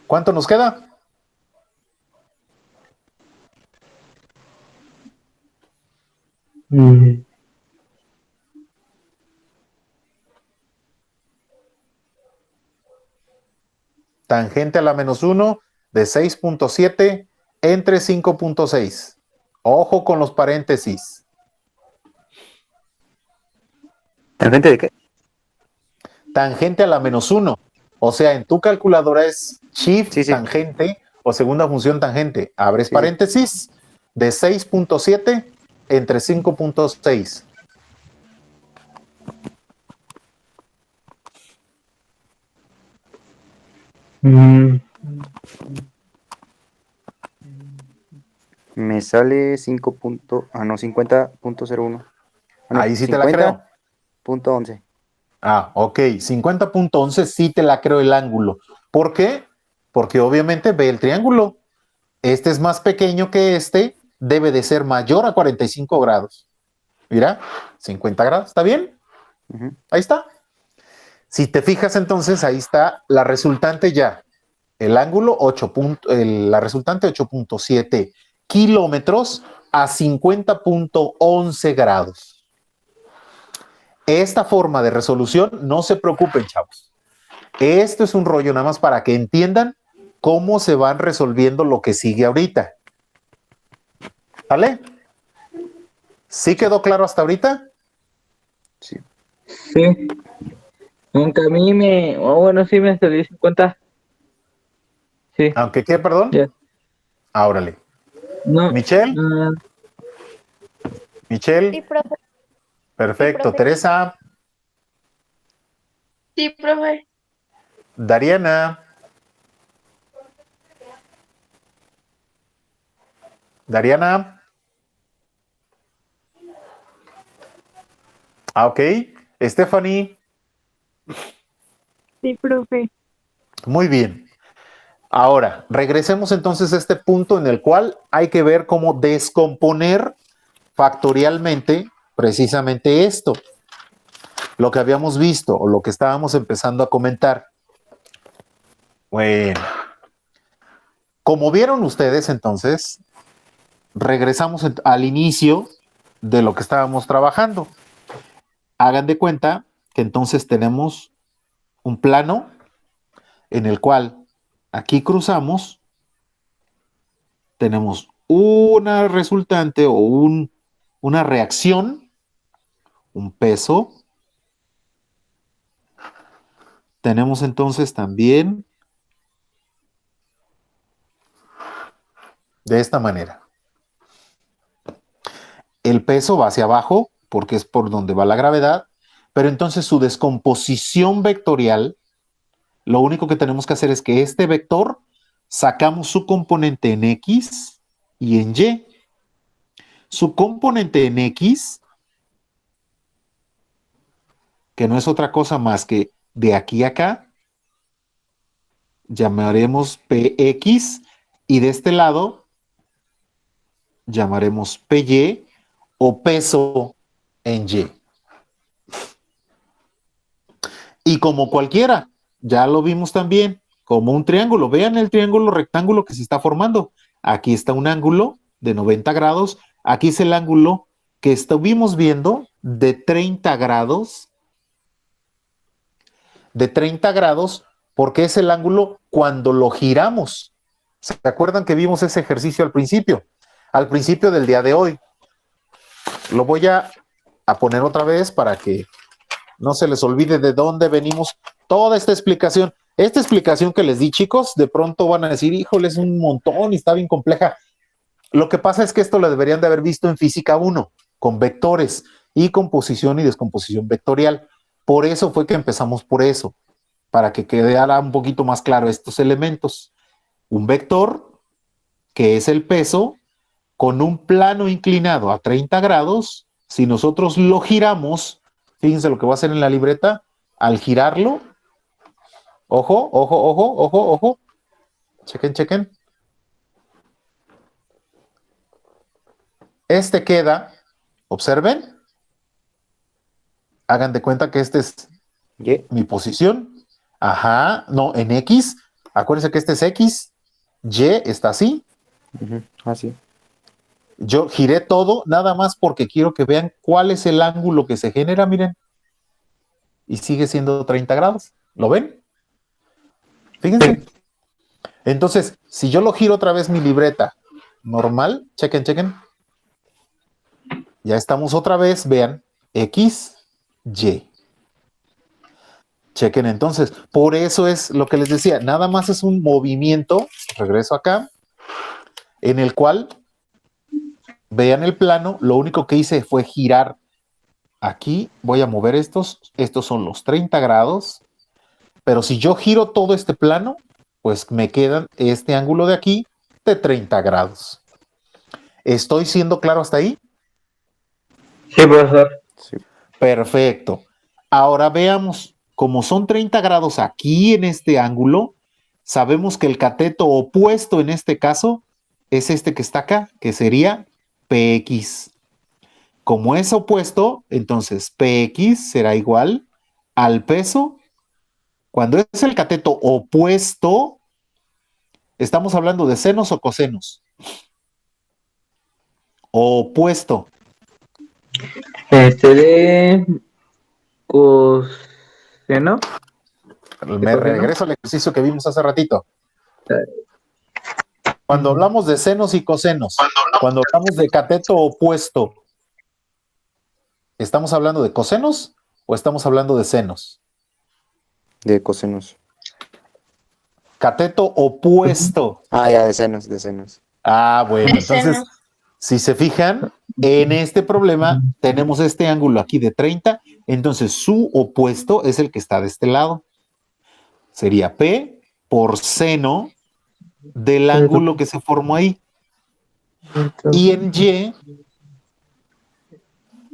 [SPEAKER 1] ¿Cuánto nos queda? Tangente a la -1 de 6.7 entre 5.6. Ojo con los paréntesis.
[SPEAKER 3] ¿Tangente de qué?
[SPEAKER 1] Tangente a la -1. O sea, en tu calculadora es shift
[SPEAKER 3] Sí, sí.
[SPEAKER 1] tangente o segunda función tangente. Abres
[SPEAKER 3] Sí, sí.
[SPEAKER 1] paréntesis de 6.7 entre 5.6.
[SPEAKER 3] Me sale 50.01.
[SPEAKER 1] Ahí sí te la creo.
[SPEAKER 3] 50.11.
[SPEAKER 1] Ok, 50.11 sí te la creo el ángulo. ¿Por qué? Porque obviamente ve el triángulo. Este es más pequeño que este, debe de ser mayor a 45 grados. Mira, 50 grados, ¿está bien?
[SPEAKER 3] Ujú.
[SPEAKER 1] Ahí está. Si te fijas entonces, ahí está la resultante ya. El ángulo 8. La resultante 8.7 kilómetros a 50.11 grados. Esta forma de resolución, no se preocupen, chavos. Esto es un rollo nada más para que entiendan cómo se van resolviendo lo que sigue ahorita. ¿Vale? ¿Sí quedó claro hasta ahorita?
[SPEAKER 3] Sí.
[SPEAKER 2] Sí. Aunque a mí bueno, sí me salió 50. Sí,
[SPEAKER 1] Aunque qué, perdón.
[SPEAKER 2] ya.
[SPEAKER 1] Órale.
[SPEAKER 2] No.
[SPEAKER 1] Michelle. Michelle.
[SPEAKER 4] Sí, profe.
[SPEAKER 1] Perfecto.
[SPEAKER 4] profe.
[SPEAKER 1] Teresa.
[SPEAKER 5] Sí, profe.
[SPEAKER 1] Dariana. Dariana. Ok. Stephanie.
[SPEAKER 5] Sí, profe.
[SPEAKER 1] Muy bien. Ahora, regresemos entonces a este punto en el cual hay que ver cómo descomponer factorialmente precisamente esto, lo que habíamos visto o lo que estábamos empezando a comentar. Bueno, como vieron ustedes entonces, regresamos al inicio de lo que estábamos trabajando. Hagan de cuenta que entonces tenemos un plano en el cual aquí cruzamos, tenemos una resultante o una reacción, un peso. Tenemos entonces también de esta manera. El peso va hacia abajo porque es por donde va la gravedad, pero entonces su descomposición vectorial, lo único que tenemos que hacer es que este vector sacamos su componente en X y en Y. Su componente en X, que no es otra cosa más que de aquí a acá, llamaremos PX, y de este lado llamaremos PY o peso en Y. Y como cualquiera, ya lo vimos también, como un triángulo. Vean el triángulo rectángulo que se está formando. Aquí está un ángulo de 90 grados. Aquí es el ángulo que estuvimos viendo de 30 grados. De 30 grados, porque es el ángulo cuando lo giramos. ¿Se acuerdan que vimos ese ejercicio al principio? Al principio del día de hoy. Lo voy a poner otra vez para que no se les olvide de dónde venimos toda esta explicación. Esta explicación que les di, chicos, de pronto van a decir, híjole, es un montón y está bien compleja. Lo que pasa es que esto lo deberían de haber visto en física 1, con vectores y composición y descomposición vectorial. Por eso fue que empezamos por eso, para que quedara un poquito más claro estos elementos. Un vector, que es el peso, con un plano inclinado a 30 grados, si nosotros lo giramos, fíjense lo que voy a hacer en la libreta, al girarlo, ojo, ojo, ojo, ojo, ojo, chequen, chequen. Este queda, observen, hagan de cuenta que este es mi posición, ajá, no, en X, acuérdense que este es X, Y está así.
[SPEAKER 3] Así.
[SPEAKER 1] Yo giré todo nada más porque quiero que vean cuál es el ángulo que se genera, miren. Y sigue siendo 30 grados. ¿Lo ven? Fíjense. Entonces, si yo lo giro otra vez mi libreta normal, chequen, chequen. Ya estamos otra vez, vean, X, Y. Chequen entonces. Por eso es lo que les decía, nada más es un movimiento, regreso acá, en el cual vean el plano, lo único que hice fue girar. Aquí voy a mover estos son los 30 grados, pero si yo giro todo este plano, pues me queda este ángulo de aquí de 30 grados. ¿Estoy siendo claro hasta ahí?
[SPEAKER 2] Sí, profesor.
[SPEAKER 3] Sí.
[SPEAKER 1] Perfecto. Ahora veamos, como son 30 grados aquí en este ángulo, sabemos que el cateto opuesto en este caso es este que está acá, que sería PX. Como es opuesto, entonces PX será igual al peso. Cuando es el cateto opuesto, ¿estamos hablando de senos o cosenos? Opuesto.
[SPEAKER 2] De coseno.
[SPEAKER 1] Me regreso al ejercicio que vimos hace ratito. Cuando hablamos de senos y cosenos, cuando hablamos de cateto opuesto, ¿estamos hablando de cosenos o estamos hablando de senos?
[SPEAKER 3] De cosenos.
[SPEAKER 1] Cateto opuesto.
[SPEAKER 3] Ah, ya, de senos, de senos.
[SPEAKER 1] Ah, bueno,
[SPEAKER 5] De
[SPEAKER 1] entonces,
[SPEAKER 5] senos.
[SPEAKER 1] si se fijan, en este problema tenemos este ángulo aquí de 30, entonces su opuesto es el que está de este lado. Sería P por seno del ángulo que se formó ahí. Y en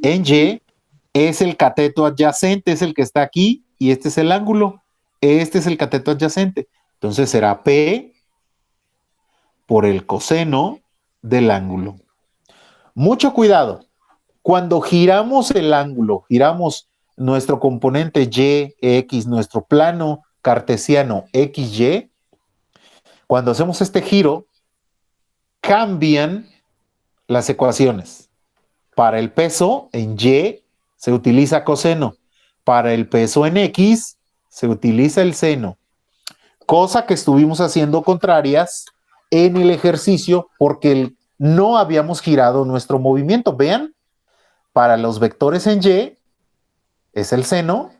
[SPEAKER 1] Y es el cateto adyacente, es el que está aquí, y este es el ángulo. Este es el cateto adyacente. Entonces será P por el coseno del ángulo. Mucho cuidado. Cuando giramos el ángulo, giramos nuestro componente Y, X, nuestro plano cartesiano XY, cuando hacemos este giro, cambian las ecuaciones. Para el peso en Y se utiliza coseno. Para el peso en X se utiliza el seno. Cosa que estuvimos haciendo contrarias en el ejercicio porque no habíamos girado nuestro movimiento. Vean, para los vectores en Y es el seno,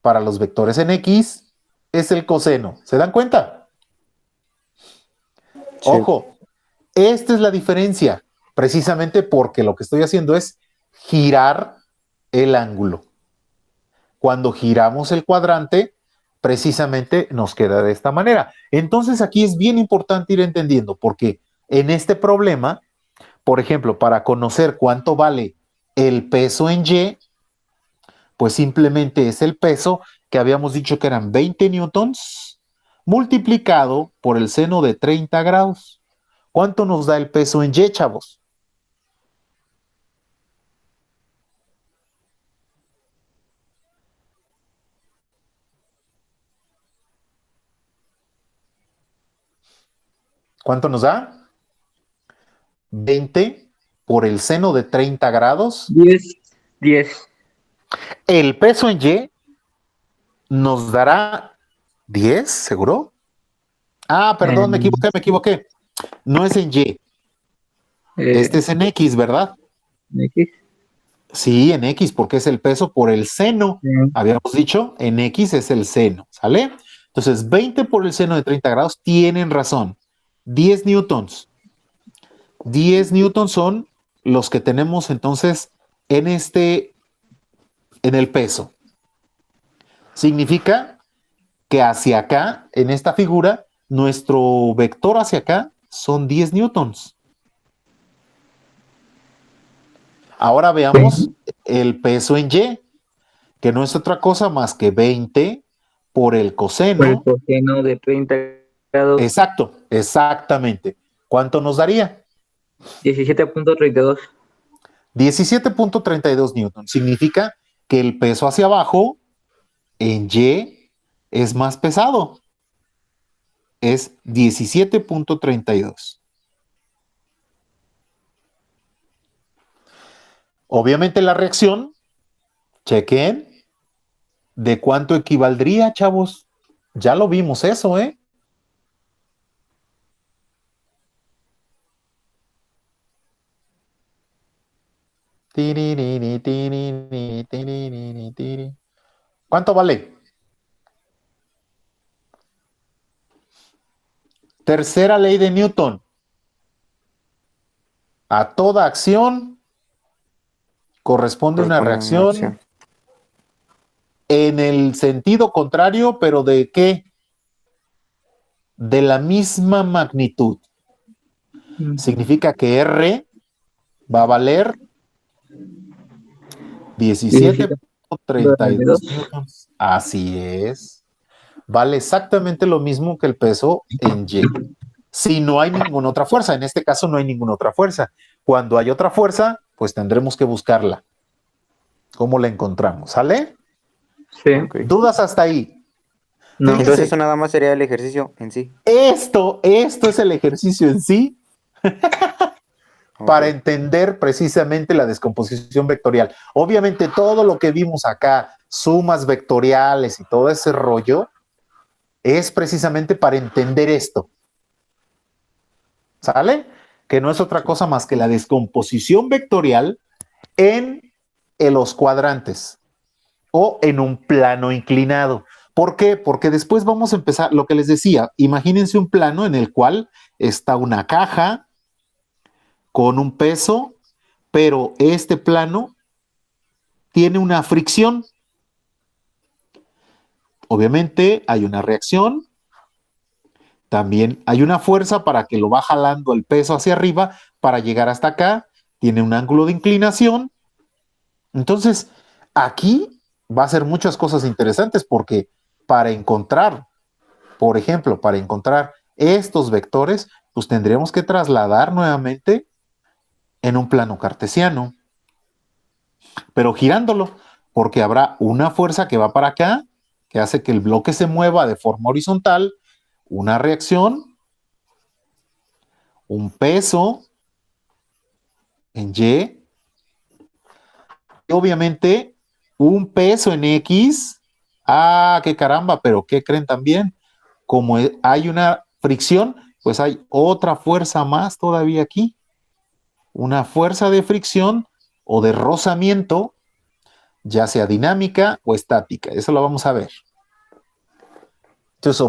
[SPEAKER 1] para los vectores en X es el coseno. ¿Se dan cuenta?
[SPEAKER 3] Sí.
[SPEAKER 1] Ojo, esta es la diferencia, precisamente porque lo que estoy haciendo es girar el ángulo. Cuando giramos el cuadrante, precisamente nos queda de esta manera. Entonces aquí es bien importante ir entendiendo, porque en este problema, por ejemplo, para conocer cuánto vale el peso en Y, pues simplemente es el peso que habíamos dicho que eran 20 newtons multiplicado por el seno de 30 grados. ¿Cuánto nos da el peso en Y, chavos? ¿Cuánto nos da? 20 por el seno de 30 grados.
[SPEAKER 2] 10.
[SPEAKER 1] El peso en Y nos dará 10, ¿seguro? Ah, perdón, me equivoqué. No es en Y. Este es en X, ¿verdad?
[SPEAKER 2] X.
[SPEAKER 1] Sí, en X, porque es el peso por el seno.
[SPEAKER 2] Sí.
[SPEAKER 1] Habíamos dicho, en X es el seno, ¿sale? Entonces, 20 por el seno de 30 grados, tienen razón. 10 newtons. 10 newtons son los que tenemos entonces en el peso. Significa que hacia acá, en esta figura, nuestro vector hacia acá son 10 newtons. Ahora veamos el peso en Y, que no es otra cosa más que 20 por el coseno.
[SPEAKER 2] Por el coseno de 30 grados.
[SPEAKER 1] Exacto, exactamente. ¿Cuánto nos daría?
[SPEAKER 2] 17.32.
[SPEAKER 1] 17.32 newtons. Significa que el peso hacia abajo en Y es más pesado. Es 17.32. Obviamente la reacción, chequen, ¿de cuánto equivaldría, chavos? Ya lo vimos eso, ¿eh? ¿Cuánto vale? Tercera ley de Newton. A toda acción corresponde una reacción en el sentido contrario, pero ¿de qué? De la misma magnitud. Significa que R va a valer 17.32 newtons. Así es. Vale exactamente lo mismo que el peso en Y. Si no hay ninguna otra fuerza, en este caso no hay ninguna otra fuerza. Cuando hay otra fuerza, pues tendremos que buscarla. ¿Cómo la encontramos? ¿Sale?
[SPEAKER 2] Sí.
[SPEAKER 3] Ok.
[SPEAKER 1] ¿Dudas hasta ahí?
[SPEAKER 2] No.
[SPEAKER 1] Fíjense,
[SPEAKER 3] Entonces eso nada más sería el ejercicio en sí.
[SPEAKER 1] esto es el ejercicio en sí para
[SPEAKER 3] Ok.
[SPEAKER 1] entender precisamente la descomposición vectorial. Obviamente todo lo que vimos acá, sumas vectoriales y todo ese rollo, es precisamente para entender esto. ¿Sale? Que no es otra cosa más que la descomposición vectorial en los cuadrantes o en un plano inclinado. ¿Por qué? Porque después vamos a empezar, lo que les decía, imagínense un plano en el cual está una caja con un peso, pero este plano tiene una fricción. Obviamente hay una reacción, también hay una fuerza para que lo va jalando el peso hacia arriba para llegar hasta acá, tiene un ángulo de inclinación. Entonces, aquí va a ser muchas cosas interesantes porque para encontrar, por ejemplo, para encontrar estos vectores, pues tendríamos que trasladar nuevamente en un plano cartesiano, pero girándolo, porque habrá una fuerza que va para acá, que hace que el bloque se mueva de forma horizontal, una reacción, un peso en Y, y obviamente un peso en X. Ah, qué caramba, pero ¿qué creen también? Como hay una fricción, pues hay otra fuerza más todavía aquí, una fuerza de fricción o de rozamiento, ya sea dinámica o estática. Eso lo vamos a ver. Entonces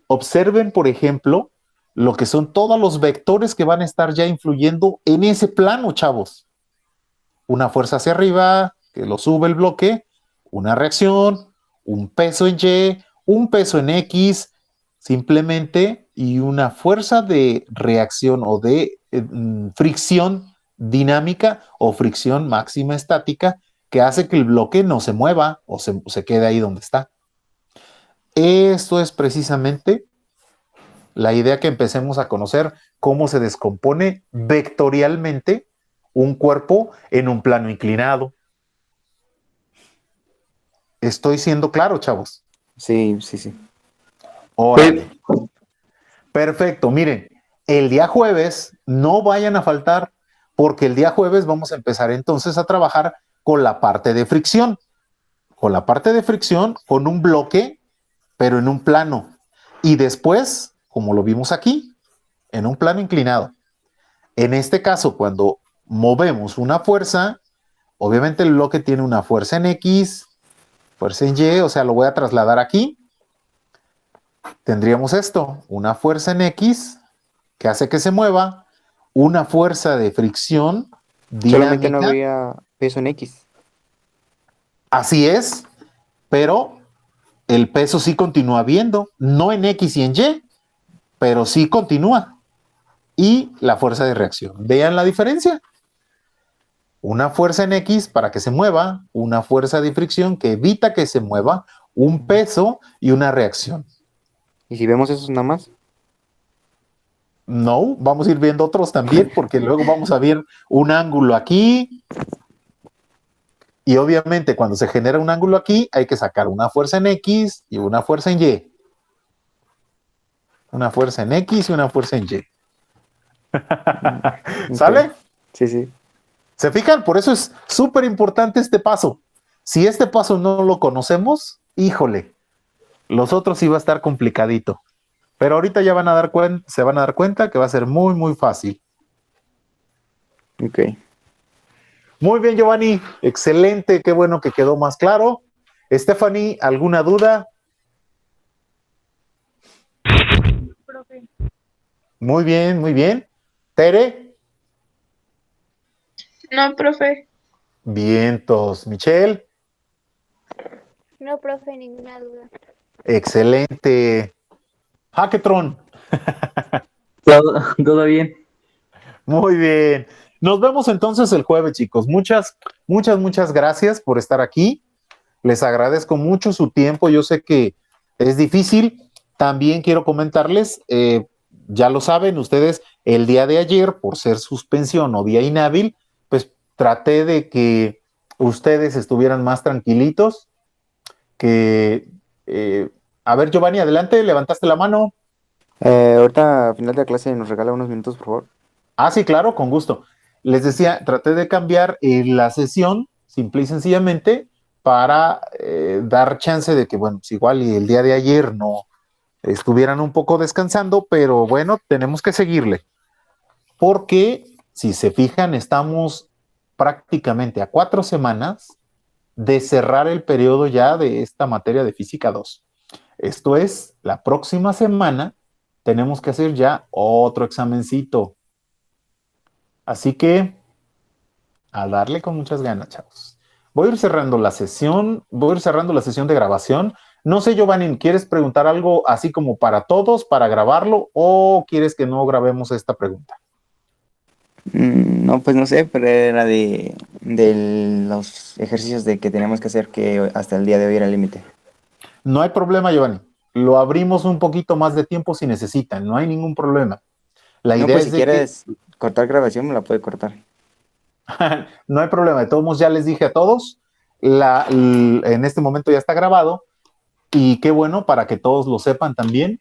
[SPEAKER 1] observen, por ejemplo, lo que son todos los vectores que van a estar ya influyendo en ese plano, chavos. Una fuerza hacia arriba, que lo sube el bloque, una reacción, un peso en Y, un peso en X, simplemente, y una fuerza de reacción o de fricción dinámica o fricción máxima estática que hace que el bloque no se mueva o se quede ahí donde está. Esto es precisamente la idea, que empecemos a conocer cómo se descompone vectorialmente un cuerpo en un plano inclinado. Estoy siendo claro, chavos.
[SPEAKER 3] Sí, sí, sí.
[SPEAKER 1] Órale. Perfecto. Miren, el día jueves no vayan a faltar, porque el día jueves vamos a empezar entonces a trabajar con la parte de fricción. Con la parte de fricción, con un bloque, pero en un plano. Y después, como lo vimos aquí, en un plano inclinado. En este caso, cuando movemos una fuerza, obviamente el bloque tiene una fuerza en X, fuerza en Y, o sea, lo voy a trasladar aquí. Tendríamos esto, una fuerza en X que hace que se mueva, una fuerza de fricción
[SPEAKER 3] Solamente no
[SPEAKER 1] dinámica.
[SPEAKER 3] habría peso en X.
[SPEAKER 1] Así es, pero el peso sí continúa habiendo, no en X y en Y, pero sí continúa. Y la fuerza de reacción. Vean la diferencia. Una fuerza en X para que se mueva, una fuerza de fricción que evita que se mueva, un peso y una reacción.
[SPEAKER 3] ¿Y si vemos esos nada más?
[SPEAKER 1] No, vamos a ir viendo otros también, porque luego vamos a ver un ángulo aquí. Y obviamente cuando se genera un ángulo aquí, hay que sacar una fuerza en X y una fuerza en Y. Una fuerza en X y una fuerza en Y. ¿Sale?
[SPEAKER 3] Sí, sí.
[SPEAKER 1] ¿Se fijan? Por eso es súper importante este paso. Si este paso no lo conocemos, híjole, los otros sí va a estar complicadito. Pero ahorita ya se van a dar cuenta que va a ser muy, muy fácil.
[SPEAKER 3] Ok.
[SPEAKER 1] Muy bien, Giovanni. Excelente. Qué bueno que quedó más claro. Stephanie, ¿alguna duda?
[SPEAKER 5] Profe.
[SPEAKER 1] Muy bien, muy bien. Tere,
[SPEAKER 5] No, profe.
[SPEAKER 1] vientos. Michelle,
[SPEAKER 4] No, profe, ninguna duda.
[SPEAKER 1] excelente. Hackathon,
[SPEAKER 2] Todo bien.
[SPEAKER 1] muy bien. Nos vemos entonces el jueves, chicos. Muchas, muchas, muchas gracias por estar aquí. Les agradezco mucho su tiempo. Yo sé que es difícil. También quiero comentarles, ya lo saben ustedes, el día de ayer, por ser suspensión o día inhábil, pues traté de que ustedes estuvieran más tranquilitos, que... a ver, Giovanni, adelante, levantaste la mano.
[SPEAKER 3] Ahorita, al final de la clase, nos regala unos minutos, por favor.
[SPEAKER 1] Ah, sí, claro, con gusto. Les decía, traté de cambiar la sesión, simple y sencillamente, para dar chance de que, bueno, pues igual y el día de ayer no estuvieran un poco descansando, pero bueno, tenemos que seguirle, porque si se fijan, estamos prácticamente a 4 semanas de cerrar el periodo ya de esta materia de Física 2. Esto es, la próxima semana tenemos que hacer ya otro examencito. Así que a darle con muchas ganas, chavos. Voy a ir cerrando la sesión, de grabación. No sé, Giovanni, ¿quieres preguntar algo así como para todos, para grabarlo, o quieres que no grabemos esta pregunta?
[SPEAKER 3] No, pues no sé, pero era de los ejercicios de que tenemos que hacer que hasta el día de hoy era el límite.
[SPEAKER 1] No hay problema, Giovanni. Lo abrimos un poquito más de tiempo si necesitan, no hay ningún problema. La
[SPEAKER 3] No,
[SPEAKER 1] idea
[SPEAKER 3] pues
[SPEAKER 1] es
[SPEAKER 3] si
[SPEAKER 1] de
[SPEAKER 3] quieres cortar grabación, me la puede cortar.
[SPEAKER 1] no hay problema. De todos modos, ya les dije a todos, en este momento ya está grabado, y qué bueno para que todos lo sepan también.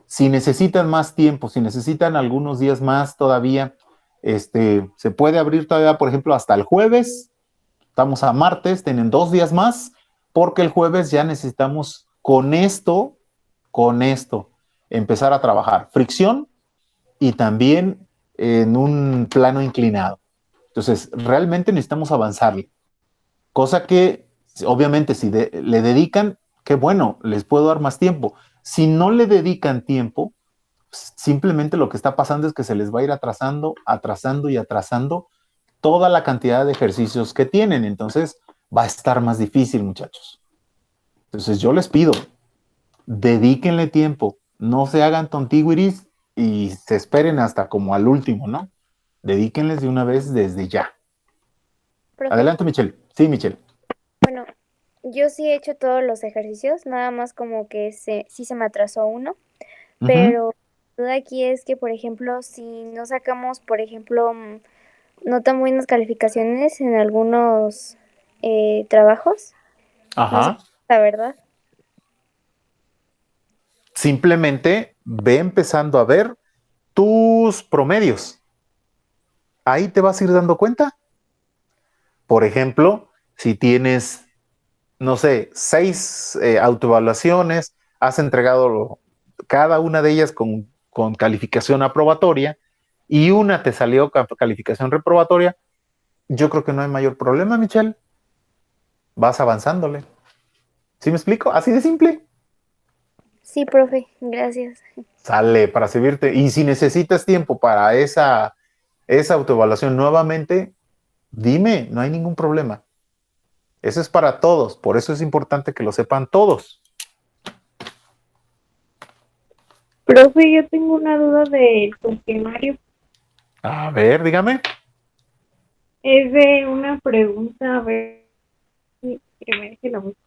[SPEAKER 1] Si necesitan más tiempo, si necesitan algunos días más todavía, se puede abrir todavía, por ejemplo, hasta el jueves. Estamos a martes, tienen 2 días más, porque el jueves ya necesitamos con esto, empezar a trabajar fricción y también en un plano inclinado. Entonces, realmente necesitamos avanzarle. Cosa que, obviamente, si le dedican, qué bueno, les puedo dar más tiempo. Si no le dedican tiempo, simplemente lo que está pasando es que se les va a ir atrasando, atrasando y atrasando toda la cantidad de ejercicios que tienen. Entonces, va a estar más difícil, muchachos. Entonces yo les pido, dedíquenle tiempo, no se hagan tontigüiris y se esperen hasta como al último, ¿no? Dedíquenles de una vez desde ya.
[SPEAKER 7] Profe,
[SPEAKER 1] Adelante, Michelle. Sí, Michelle.
[SPEAKER 7] bueno, yo sí he hecho todos los ejercicios, nada más como que sí se me atrasó uno, pero la duda aquí es que, por ejemplo, si no sacamos, por ejemplo, no tan buenas calificaciones en algunos trabajos,
[SPEAKER 1] Ajá.
[SPEAKER 7] la verdad.
[SPEAKER 1] Simplemente ve empezando a ver tus promedios. Ahí te vas a ir dando cuenta. Por ejemplo, si tienes, no sé, 6 autoevaluaciones, has entregado cada una de ellas con calificación aprobatoria y una te salió calificación reprobatoria, yo creo que no hay mayor problema, Michelle. Vas avanzándole. ¿Sí me explico? Así de simple.
[SPEAKER 7] Sí, profe, gracias.
[SPEAKER 1] Sale para servirte. Y si necesitas tiempo para esa autoevaluación nuevamente, dime, no hay ningún problema. Eso es para todos, por eso es importante que lo sepan todos.
[SPEAKER 5] Profe, yo tengo una duda del cuestionario.
[SPEAKER 1] A ver, dígame.
[SPEAKER 5] Es de una pregunta, a ver, primero que la busco.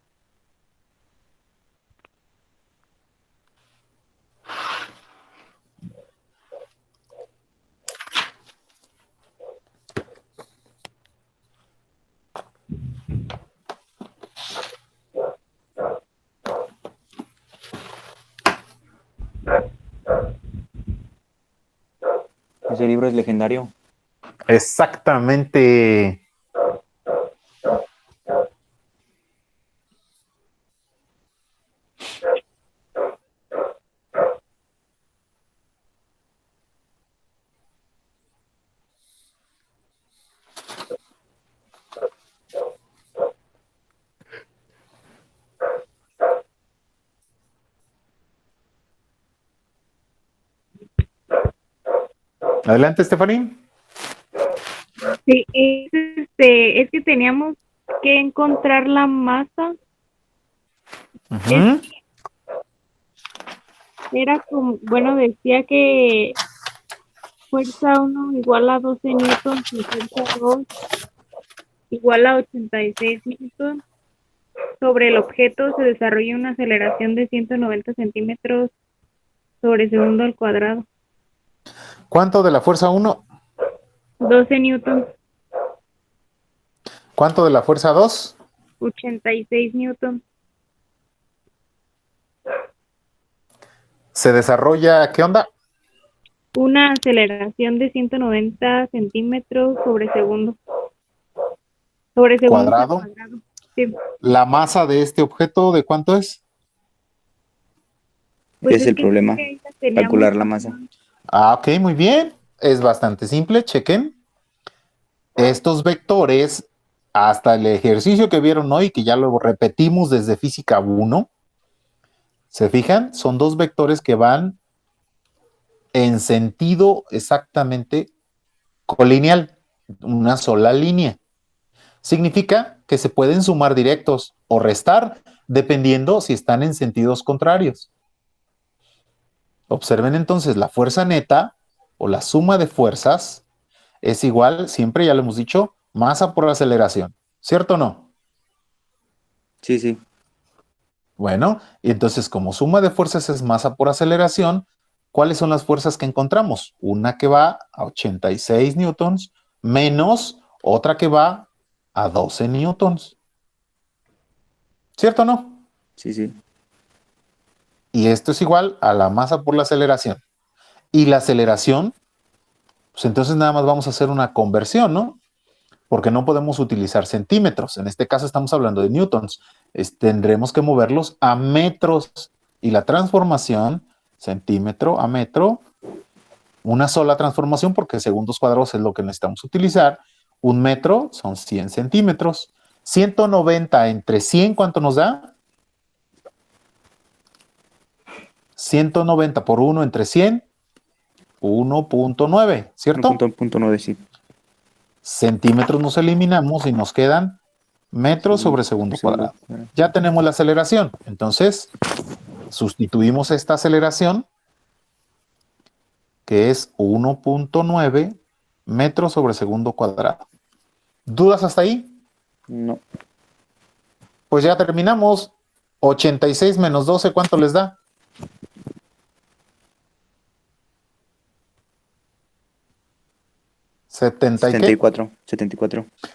[SPEAKER 3] Ese libro es legendario.
[SPEAKER 1] Exactamente. Adelante, Stephanie.
[SPEAKER 5] Sí, es que teníamos que encontrar la masa.
[SPEAKER 1] Ujú.
[SPEAKER 5] Era como, bueno, decía que fuerza 1 igual a 12 newtons y fuerza 2 igual a 86 newtons. Sobre el objeto se desarrolla una aceleración de 190 centímetros sobre segundo al cuadrado.
[SPEAKER 1] ¿Cuánto de la fuerza 1?
[SPEAKER 5] 12 newtons,
[SPEAKER 1] ¿Cuánto de la fuerza 2?
[SPEAKER 5] 86 newtons.
[SPEAKER 1] Se desarrolla, ¿qué onda?
[SPEAKER 5] Una aceleración de 190 centímetros sobre segundo. Sobre segundo al
[SPEAKER 1] Cuadrado.
[SPEAKER 5] cuadrado. Sí.
[SPEAKER 1] ¿La masa de este objeto de cuánto es?
[SPEAKER 5] Pues
[SPEAKER 3] Es el
[SPEAKER 5] que
[SPEAKER 3] problema,
[SPEAKER 5] ahí la teníamos.
[SPEAKER 3] calcular la masa.
[SPEAKER 1] Ah, ok, muy bien. Es bastante simple, chequen. Estos vectores, hasta el ejercicio que vieron hoy, que ya lo repetimos desde física 1, ¿se fijan? Son dos vectores que van en sentido exactamente colineal, una sola línea. Significa que se pueden sumar directos o restar, dependiendo si están en sentidos contrarios. Observen entonces la fuerza neta o la suma de fuerzas es igual, siempre ya lo hemos dicho, masa por aceleración. ¿Cierto o no?
[SPEAKER 3] Sí, sí.
[SPEAKER 1] Bueno, y entonces como suma de fuerzas es masa por aceleración, ¿cuáles son las fuerzas que encontramos? Una que va a 86 newtons menos otra que va a 12 newtons. ¿Cierto o no?
[SPEAKER 3] Sí, sí.
[SPEAKER 1] Y esto es igual a la masa por la aceleración. Y la aceleración, pues entonces nada más vamos a hacer una conversión, ¿no? Porque no podemos utilizar centímetros. En este caso estamos hablando de newtons. Tendremos que moverlos a metros. Y la transformación, centímetro a metro, una sola transformación, porque segundos cuadrados es lo que necesitamos utilizar. Un metro son 100 centímetros. 190 entre 100, ¿cuánto nos da? 190 por 1 entre 100, 1.9, ¿cierto?
[SPEAKER 3] 1.9, sí.
[SPEAKER 1] Centímetros nos eliminamos y nos quedan metros sobre segundo cuadrado. Ya tenemos la aceleración. Entonces, sustituimos esta aceleración, que es 1.9 metros sobre segundo cuadrado. ¿Dudas hasta ahí?
[SPEAKER 3] No.
[SPEAKER 1] Pues ya terminamos. 86 menos 12, ¿cuánto les da? ¿74?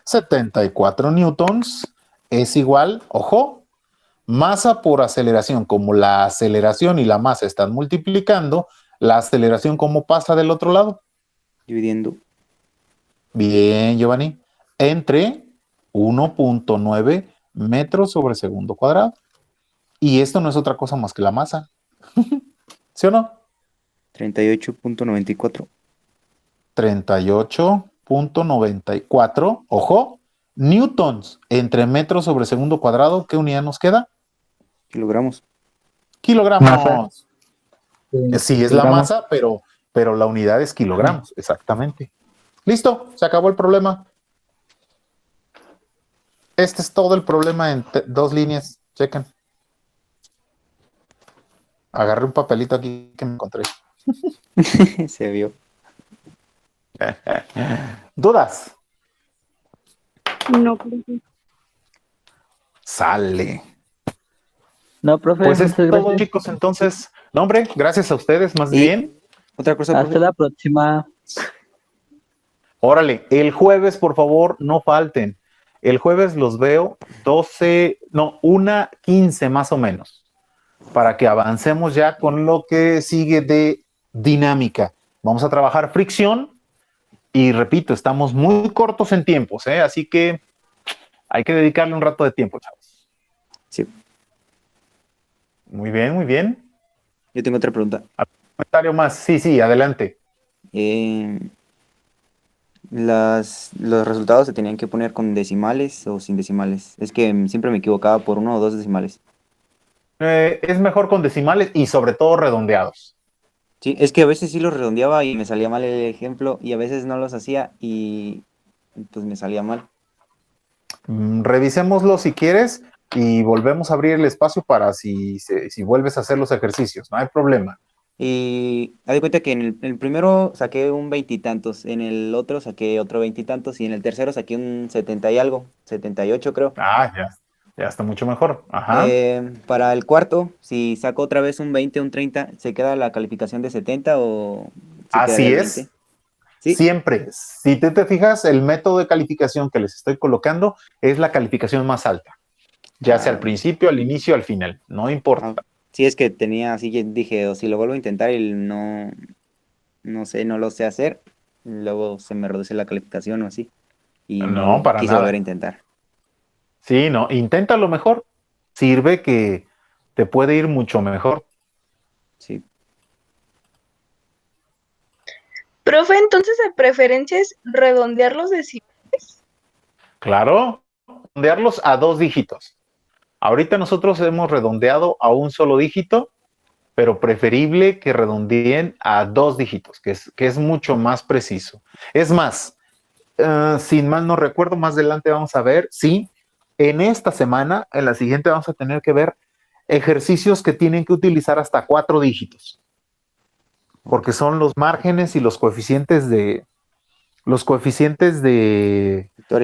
[SPEAKER 1] 74 newtons es igual, ojo, masa por aceleración. Como la aceleración y la masa están multiplicando, la aceleración, ¿cómo pasa del otro lado?
[SPEAKER 3] Dividiendo.
[SPEAKER 1] Bien, Giovanni. Entre 1.9 metros sobre segundo cuadrado. Y esto no es otra cosa más que la masa. ¿Sí o no?
[SPEAKER 3] 38.94.
[SPEAKER 1] 38.94, ojo, newtons entre metros sobre segundo cuadrado. ¿Qué unidad nos queda?
[SPEAKER 3] Kilogramos.
[SPEAKER 1] Kilogramos. Sí, es la
[SPEAKER 2] kilogramos.
[SPEAKER 1] masa, pero la unidad es kilogramos, exactamente. Listo, se acabó el problema. Este es todo el problema en dos líneas. Chequen. Agarré un papelito aquí que me encontré.
[SPEAKER 3] Se vio.
[SPEAKER 1] ¿Dudas?
[SPEAKER 5] No, profe.
[SPEAKER 1] Sale.
[SPEAKER 2] No, profe,
[SPEAKER 1] Pues es
[SPEAKER 2] muchas
[SPEAKER 1] todo,
[SPEAKER 2] gracias.
[SPEAKER 1] chicos. Entonces, no, hombre, gracias a ustedes, más
[SPEAKER 3] Y-
[SPEAKER 1] bien.
[SPEAKER 3] Otra cosa,
[SPEAKER 2] Hasta
[SPEAKER 3] profe.
[SPEAKER 2] la próxima.
[SPEAKER 1] Órale, el jueves, por favor, no falten. El jueves los veo 1:15 más o menos, para que avancemos ya con lo que sigue de dinámica. Vamos a trabajar fricción y repito, estamos muy cortos en tiempos, así que hay que dedicarle un rato de tiempo, chavos.
[SPEAKER 3] Sí.
[SPEAKER 1] Muy bien, muy bien.
[SPEAKER 3] Yo tengo otra pregunta.
[SPEAKER 1] Comentario más. Sí, adelante.
[SPEAKER 3] ¿Los resultados se tenían que poner con decimales o sin decimales? Es que siempre me equivocaba por 1 o 2 decimales.
[SPEAKER 1] Es mejor con decimales y sobre todo redondeados.
[SPEAKER 3] Sí, es que a veces sí los redondeaba y me salía mal el ejemplo y a veces no los hacía y pues me salía mal.
[SPEAKER 1] Revisémoslo si quieres y volvemos a abrir el espacio para si vuelves a hacer los ejercicios. No hay problema.
[SPEAKER 3] Y haz de cuenta que en el primero saqué un 20 y tantos, en el otro saqué otro 20 y tantos y en el tercero saqué un 70 y algo, 78 creo.
[SPEAKER 1] Ya está mucho mejor. Ajá.
[SPEAKER 3] Para el cuarto, si saco otra vez un 20, un 30, ¿se queda la calificación de 70 o se
[SPEAKER 1] Así
[SPEAKER 3] quedaría el
[SPEAKER 1] es.
[SPEAKER 3] 20? Sí.
[SPEAKER 1] Siempre. Si te fijas, el método de calificación que les estoy colocando es la calificación más alta. Ya sea al principio, al inicio, al final. No importa.
[SPEAKER 3] Sí, es que tenía así, dije, o si lo vuelvo a intentar y no sé, no lo sé hacer, luego se me reduce la calificación o así. Y
[SPEAKER 1] No, para
[SPEAKER 3] quise
[SPEAKER 1] nada.
[SPEAKER 3] volver a intentar.
[SPEAKER 1] Sí, no, inténtalo mejor. Sirve que te puede ir mucho mejor.
[SPEAKER 3] Sí.
[SPEAKER 8] Profe, entonces de preferencia es redondear los decimales.
[SPEAKER 1] Claro, redondearlos a 2 dígitos. Ahorita nosotros hemos redondeado a un solo dígito, pero preferible que redondeen a 2 dígitos, que es mucho más preciso. Es más, sin mal no recuerdo, más adelante vamos a ver, sí, en esta semana, en la siguiente vamos a tener que ver ejercicios que tienen que utilizar hasta 4 dígitos, porque son los márgenes y los coeficientes de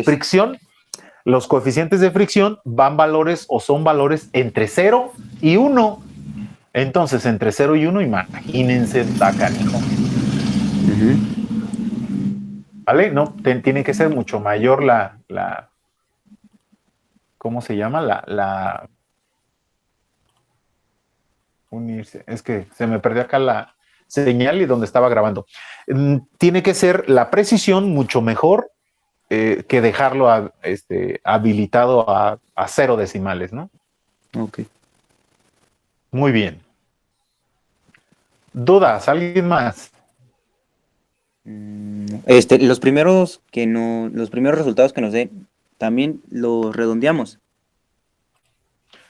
[SPEAKER 1] fricción. Los coeficientes de fricción son valores entre 0 y 1. Entonces, entre 0 y 1, imagínense, está canijo. ¿Vale? No, tiene que ser mucho mayor la ¿cómo se llama? Unirse. Es que se me perdió acá la señal y donde estaba grabando. Tiene que ser la precisión mucho mejor que dejarlo habilitado a 0 decimales, ¿no?
[SPEAKER 3] Ok.
[SPEAKER 1] Muy bien. ¿Dudas? ¿Alguien más?
[SPEAKER 3] Los primeros resultados que nos den, también los redondeamos.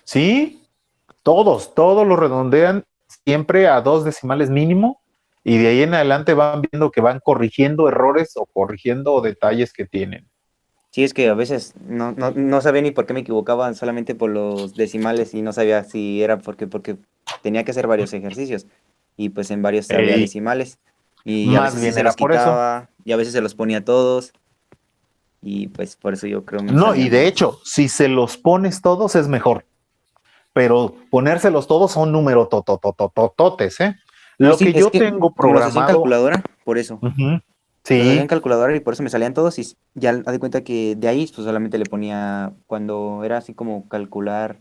[SPEAKER 1] Sí, todos lo redondean siempre a 2 decimales mínimo y de ahí en adelante van viendo que van corrigiendo errores o corrigiendo detalles que tienen.
[SPEAKER 3] Sí, es que a veces no sabía ni por qué me equivocaba solamente por los decimales y no sabía si era porque tenía que hacer varios ejercicios y pues en varios había
[SPEAKER 1] Ey,
[SPEAKER 3] decimales y a
[SPEAKER 1] más
[SPEAKER 3] veces sí
[SPEAKER 1] bien
[SPEAKER 3] se
[SPEAKER 1] era
[SPEAKER 3] los
[SPEAKER 1] por eso.
[SPEAKER 3] quitaba y a veces se los ponía todos y pues por eso yo creo me
[SPEAKER 1] No, y
[SPEAKER 3] salían
[SPEAKER 1] de
[SPEAKER 3] mal.
[SPEAKER 1] hecho, si se los pones todos es mejor, pero ponérselos todos son números totototototes, ¿eh?
[SPEAKER 3] No,
[SPEAKER 1] Lo
[SPEAKER 3] sí,
[SPEAKER 1] que
[SPEAKER 3] es
[SPEAKER 1] yo
[SPEAKER 3] que
[SPEAKER 1] tengo
[SPEAKER 3] como los hacía en
[SPEAKER 1] programado,
[SPEAKER 3] calculadora, por eso.
[SPEAKER 1] ujú,
[SPEAKER 3] Los hacía en
[SPEAKER 1] sí,
[SPEAKER 3] calculadora y por eso me salían todos y ya haz de cuenta que de ahí pues solamente le ponía cuando era así como calcular,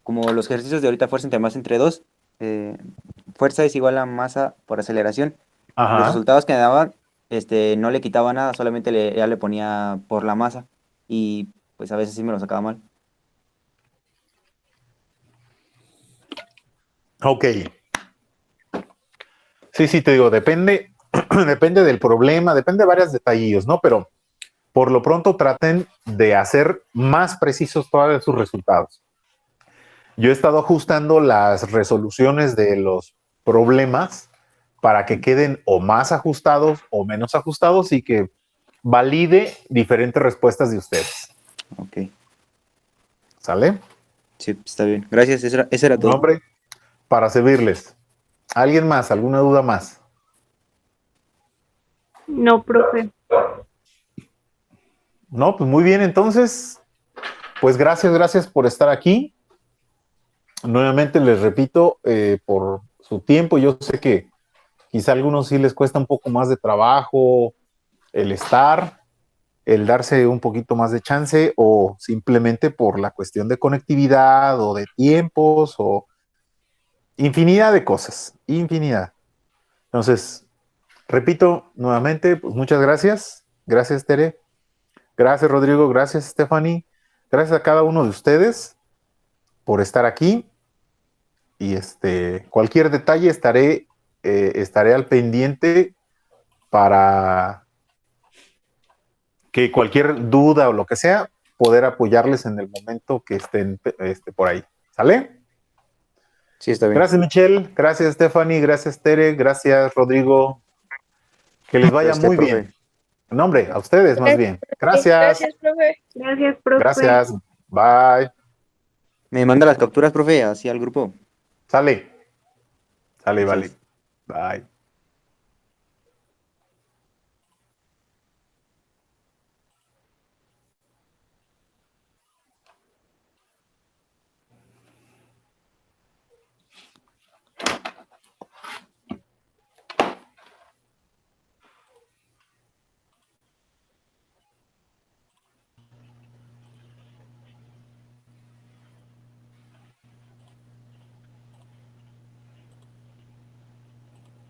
[SPEAKER 3] como los ejercicios de ahorita fuerza entre masa entre dos, eh, fuerza es igual a masa por aceleración. Los
[SPEAKER 1] ajá,
[SPEAKER 3] resultados que me daban, no le quitaba nada, solamente ya le ponía por la masa y pues a veces sí me lo sacaba mal.
[SPEAKER 1] ok. Sí, sí, te digo, depende, depende del problema, depende de varios detallillos, ¿no? Pero por lo pronto traten de hacer más precisos todos sus resultados. Yo he estado ajustando las resoluciones de los problemas para que queden o más ajustados o menos ajustados y que valide diferentes respuestas de ustedes.
[SPEAKER 3] Ok,
[SPEAKER 1] ¿Sale?
[SPEAKER 3] sí, está bien. Gracias, eso era
[SPEAKER 1] Un
[SPEAKER 3] todo.
[SPEAKER 1] hombre para servirles. ¿Alguien más? ¿Alguna duda más?
[SPEAKER 5] No, profe.
[SPEAKER 1] No, pues muy bien, entonces, pues gracias por estar aquí. Nuevamente les repito, por su tiempo, yo sé que quizá a algunos sí les cuesta un poco más de trabajo el estar, el darse un poquito más de chance o simplemente por la cuestión de conectividad o de tiempos o infinidad de cosas, infinidad. Entonces, repito nuevamente, pues muchas gracias. Gracias, Tere. Gracias, Rodrigo. Gracias, Stephanie. Gracias a cada uno de ustedes por estar aquí. Y cualquier detalle estaré al pendiente para que cualquier duda o lo que sea, poder apoyarles en el momento que estén por ahí. ¿Sale?
[SPEAKER 3] Sí, está bien.
[SPEAKER 1] Gracias, Michelle. Gracias, Stephanie. Gracias, Tere. Gracias, Rodrigo. Que les
[SPEAKER 3] A
[SPEAKER 1] vaya
[SPEAKER 3] usted,
[SPEAKER 1] muy
[SPEAKER 3] profe.
[SPEAKER 1] bien. No, hombre, a ustedes más bien. Gracias.
[SPEAKER 8] Gracias, profe.
[SPEAKER 5] Gracias, profe.
[SPEAKER 1] Gracias. Bye.
[SPEAKER 3] Me manda las capturas, profe, así al grupo.
[SPEAKER 1] Sale. Sale, vale.
[SPEAKER 3] Gracias.
[SPEAKER 1] Bye.